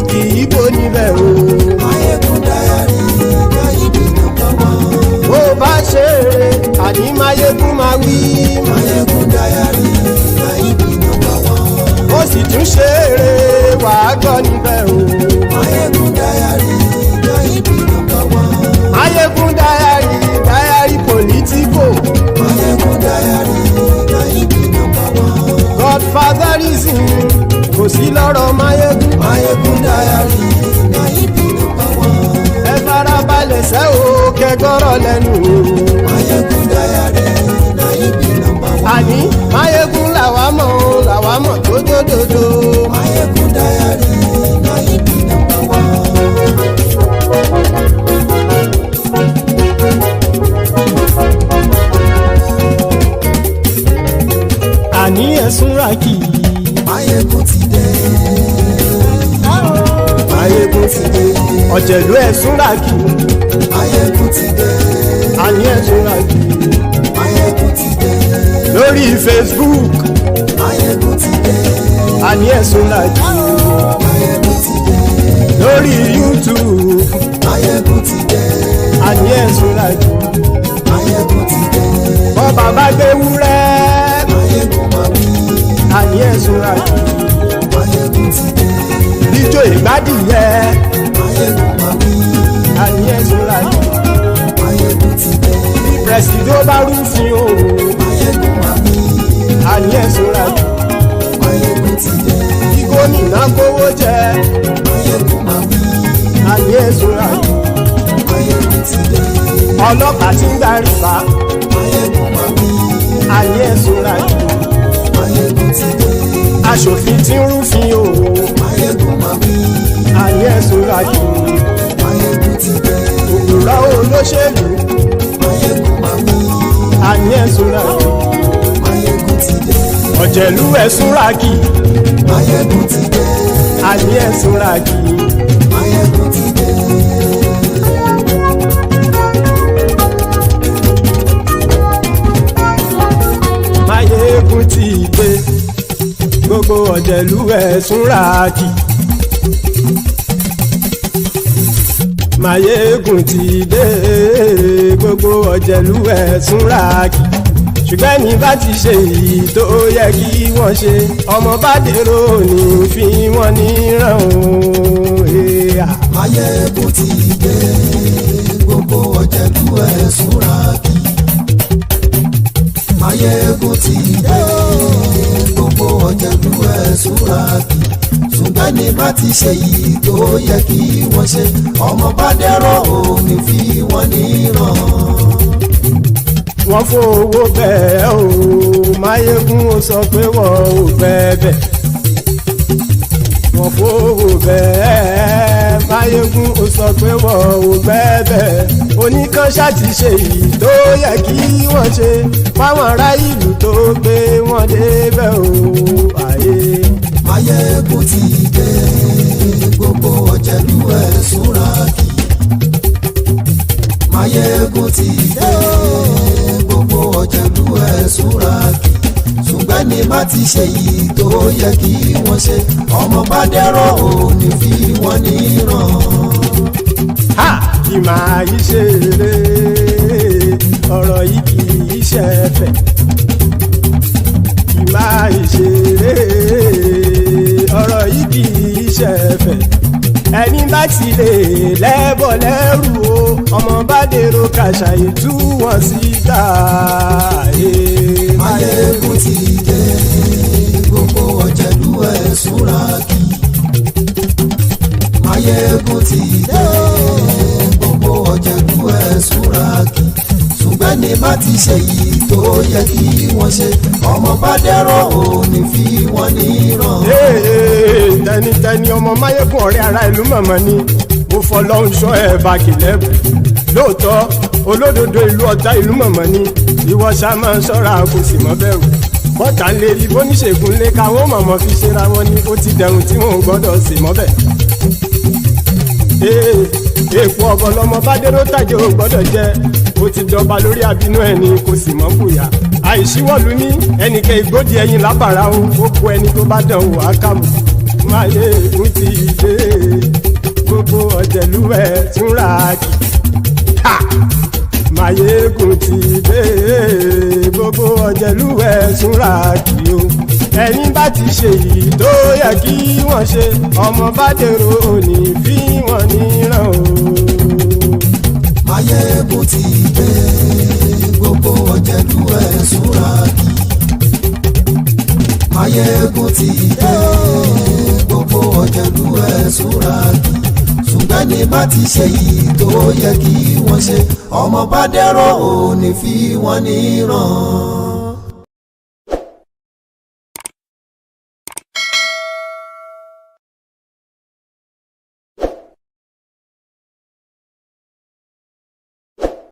kì í bò níbẹ̀ o. Mayegun dayari Mayegun number one. Bó bá ṣe eré àní Mayegun máa wí. Mayegun dayari Mayegun number one. Ó sì tún ṣe eré wàá gbọ́ níbẹ̀ o. Mayegun dayari Mayegun number one. Mayegun dayari politico. Mayegun dayari Mayegun number one. Godfatherism kò sí lọ́rọ̀ Mayegun. Mayegun dayari Mayegun number one. Ẹ farabalẹ̀ sẹ́ o kẹgọ́rọ̀ lẹ́nu o. Mayegun dayari Mayegun number one. Àní Mayegun làwa mọ̀ tó dòdòdò. Mayegun dayari Mayegun number one. Àní ẹ̀sùn ràkì. Mayegun ti dé. Mayegun ti dé. Ọ̀jẹ̀lú ẹ̀sùn ràkì. Mayegun ti dé. Àní ẹ̀sùn ràkì. Mayegun ti dé. Lórí Facebook. Mayegun ti dé. Àní ẹ̀sùn ràkì. Mayegun ti dé. Lórí YouTube. Mayegun ti dé. Àní ẹ̀sùn ràkì. Mayegun ti dé. Bọ́ bàbá gbé wúrẹ́. Mayegun máa wí. Àní ẹ̀sùn ràkì. Mayegun ti dé. Ijó ìgbádìyẹ. Mayegun máa wí. Àní ẹ̀sùn ràkì. Mayegun ti dé. Bí pẹ̀sìdó bá rúfin o. Mayegun máa wí. Àní ẹ̀sùn ràkì. Mayegun ti dé. Bí gómìnà kówó jẹ. Mayegun máa wí. Àní ẹ̀sùn ràkì. Mayegun ti dé. Ọlọ́pàá ti ń gbà rìbá. Mayegun máa wí. Àní ẹ̀sùn ràkì. Mayegun ti dé. Aṣòfin tí ń rúfin o. Mayegun máa wí. Àní ẹ̀sùn ràkì. Mayegun ti dé. Òpùrọ́ olóṣèlú. Mayegun máa wí. Àní ẹ̀sùn ràkì. Mayegun ti dé. Ọ̀jẹ̀lú ẹ̀sùn ràkì. Mayegun ti dé. Àní ẹ̀sùn ràkì. Mayegun ti dé. Mayegun ti dé. Gbogbo ọ̀jẹ̀lú ẹ̀sùn ràkì. Mayegun ti dé. Gbogbo ọ̀jẹ̀lú ẹ̀sùn ràkì. Ṣùgbọ́n ní bá ti ṣe èyí tó yẹ kí wọ́n ṣe, ọmọ bá dèrò ní fi wọ́n níran o. Mayegun ti dé. Gbogbo ọ̀jẹ̀lú ẹ̀sùn ràkì. Máyégún ti dé gbogbo ọ̀jẹ̀lú ẹ̀ súra kì ṣùgbọ́n ní bá ti ṣe yìí tó yẹ kí wọ́n ṣe ọmọ bá dẹ́rọ̀ òní fi wọ́n níran. Wọ́n fowó bẹ́ẹ̀ o Máyégún ó sọ pé wọ́n ò bẹ́ẹ̀ wọ́n fowó bẹ́ẹ̀ Máyégún ó sọ pé wọ́n ò bẹ́ẹ̀ oníkan ṣáàtì ṣe yìí tó yẹ kí wọ́n ṣe fáwọn ará ìlú tó gbé wọn débẹ̀ o àyè. Máyégún ti dé gbogbo ọ̀jẹ̀lú ẹ̀ súra kì Máyégún ti dé gbogbo ọ̀jẹ̀lú ẹ̀ súra kì ṣùgbọ́n ní má ti ṣe yìí tó yẹ kí wọ́n ṣe ọmọ bá dẹ́rọ̀ òní fi wọ́n níran. Kì máa yí ṣe eré ọ̀rọ̀ yìí kì í ṣe ẹ̀fẹ̀ kì máa yí ṣe eré ọ̀rọ̀ yìí kì í ṣe ẹ̀fẹ̀ ẹni bá ti lè lẹ́bọ̀ lẹ́rù o ọmọ bá dèrò kàṣàyè tú wọn síta. Máyégún ti dé gbogbo ọ̀jẹ̀lú ẹ̀ súra kì Máyégún ti dé gbogbo ọ̀jẹ̀lú ẹ̀ súra kì ṣùgbọ́n ní bá ti ṣe yìí tó yẹ kí wọ́n ṣe ọmọ bá dẹ́rọ̀ òní fi wọ́n níran. tẹnitẹni ọmọ Máyégún ọ̀rẹ́ ara ìlú mọ̀mọ́ ni mo fọlọ́hún sọ ẹ̀ bá kìlẹ́bù lóòótọ́ olódodo ìlú ọ̀tá ìlú mọ̀mọ́ ni ìwọ ṣá máa ń ṣọ́ra kò sì mọ́ bẹ̀rù bọ́tà ń lè rí bóníṣègùn lé káwọn mọ̀mọ́ fi ṣera wọn ni ó ti dẹrùn tí wọn ò gbọ́dọ̀ sì mọ́ bẹ̀. èèpo ọ̀bọ lọmọ bá dérò tàjẹ́ ò gbọ́dọ̀ jẹ́ ó ti dọba lórí abínú ẹni kò sì mọ́ bùyà àìsíwọ́lú ní ẹnìkẹ́ ìgbódì ẹyin lábàrá ó kó ẹni tó bá dán wò á kàmù. Máyégún ti dé gbogbo ọ̀jẹ̀lú ẹ̀ túnra kì Máyégún ti dé gbogbo ọ̀jẹ̀lú ẹ̀ túnra kì o ẹni bá ti ṣe yìí tó yẹ kí wọ́n ṣe ọmọ bá dèrò òní fi wọ́n níran o. Máyégún ti dé gbogbo ọ̀jẹ̀lú ẹ̀ súra kì Máyégún ti dé gbogbo ọ̀jẹ̀lú ẹ̀ súra kì ṣùgbọ́n ní bá ti ṣe yìí tó yẹ kí wọ́n ṣe ọmọ bá dẹ́rọ̀ òní fi wọ́n níran.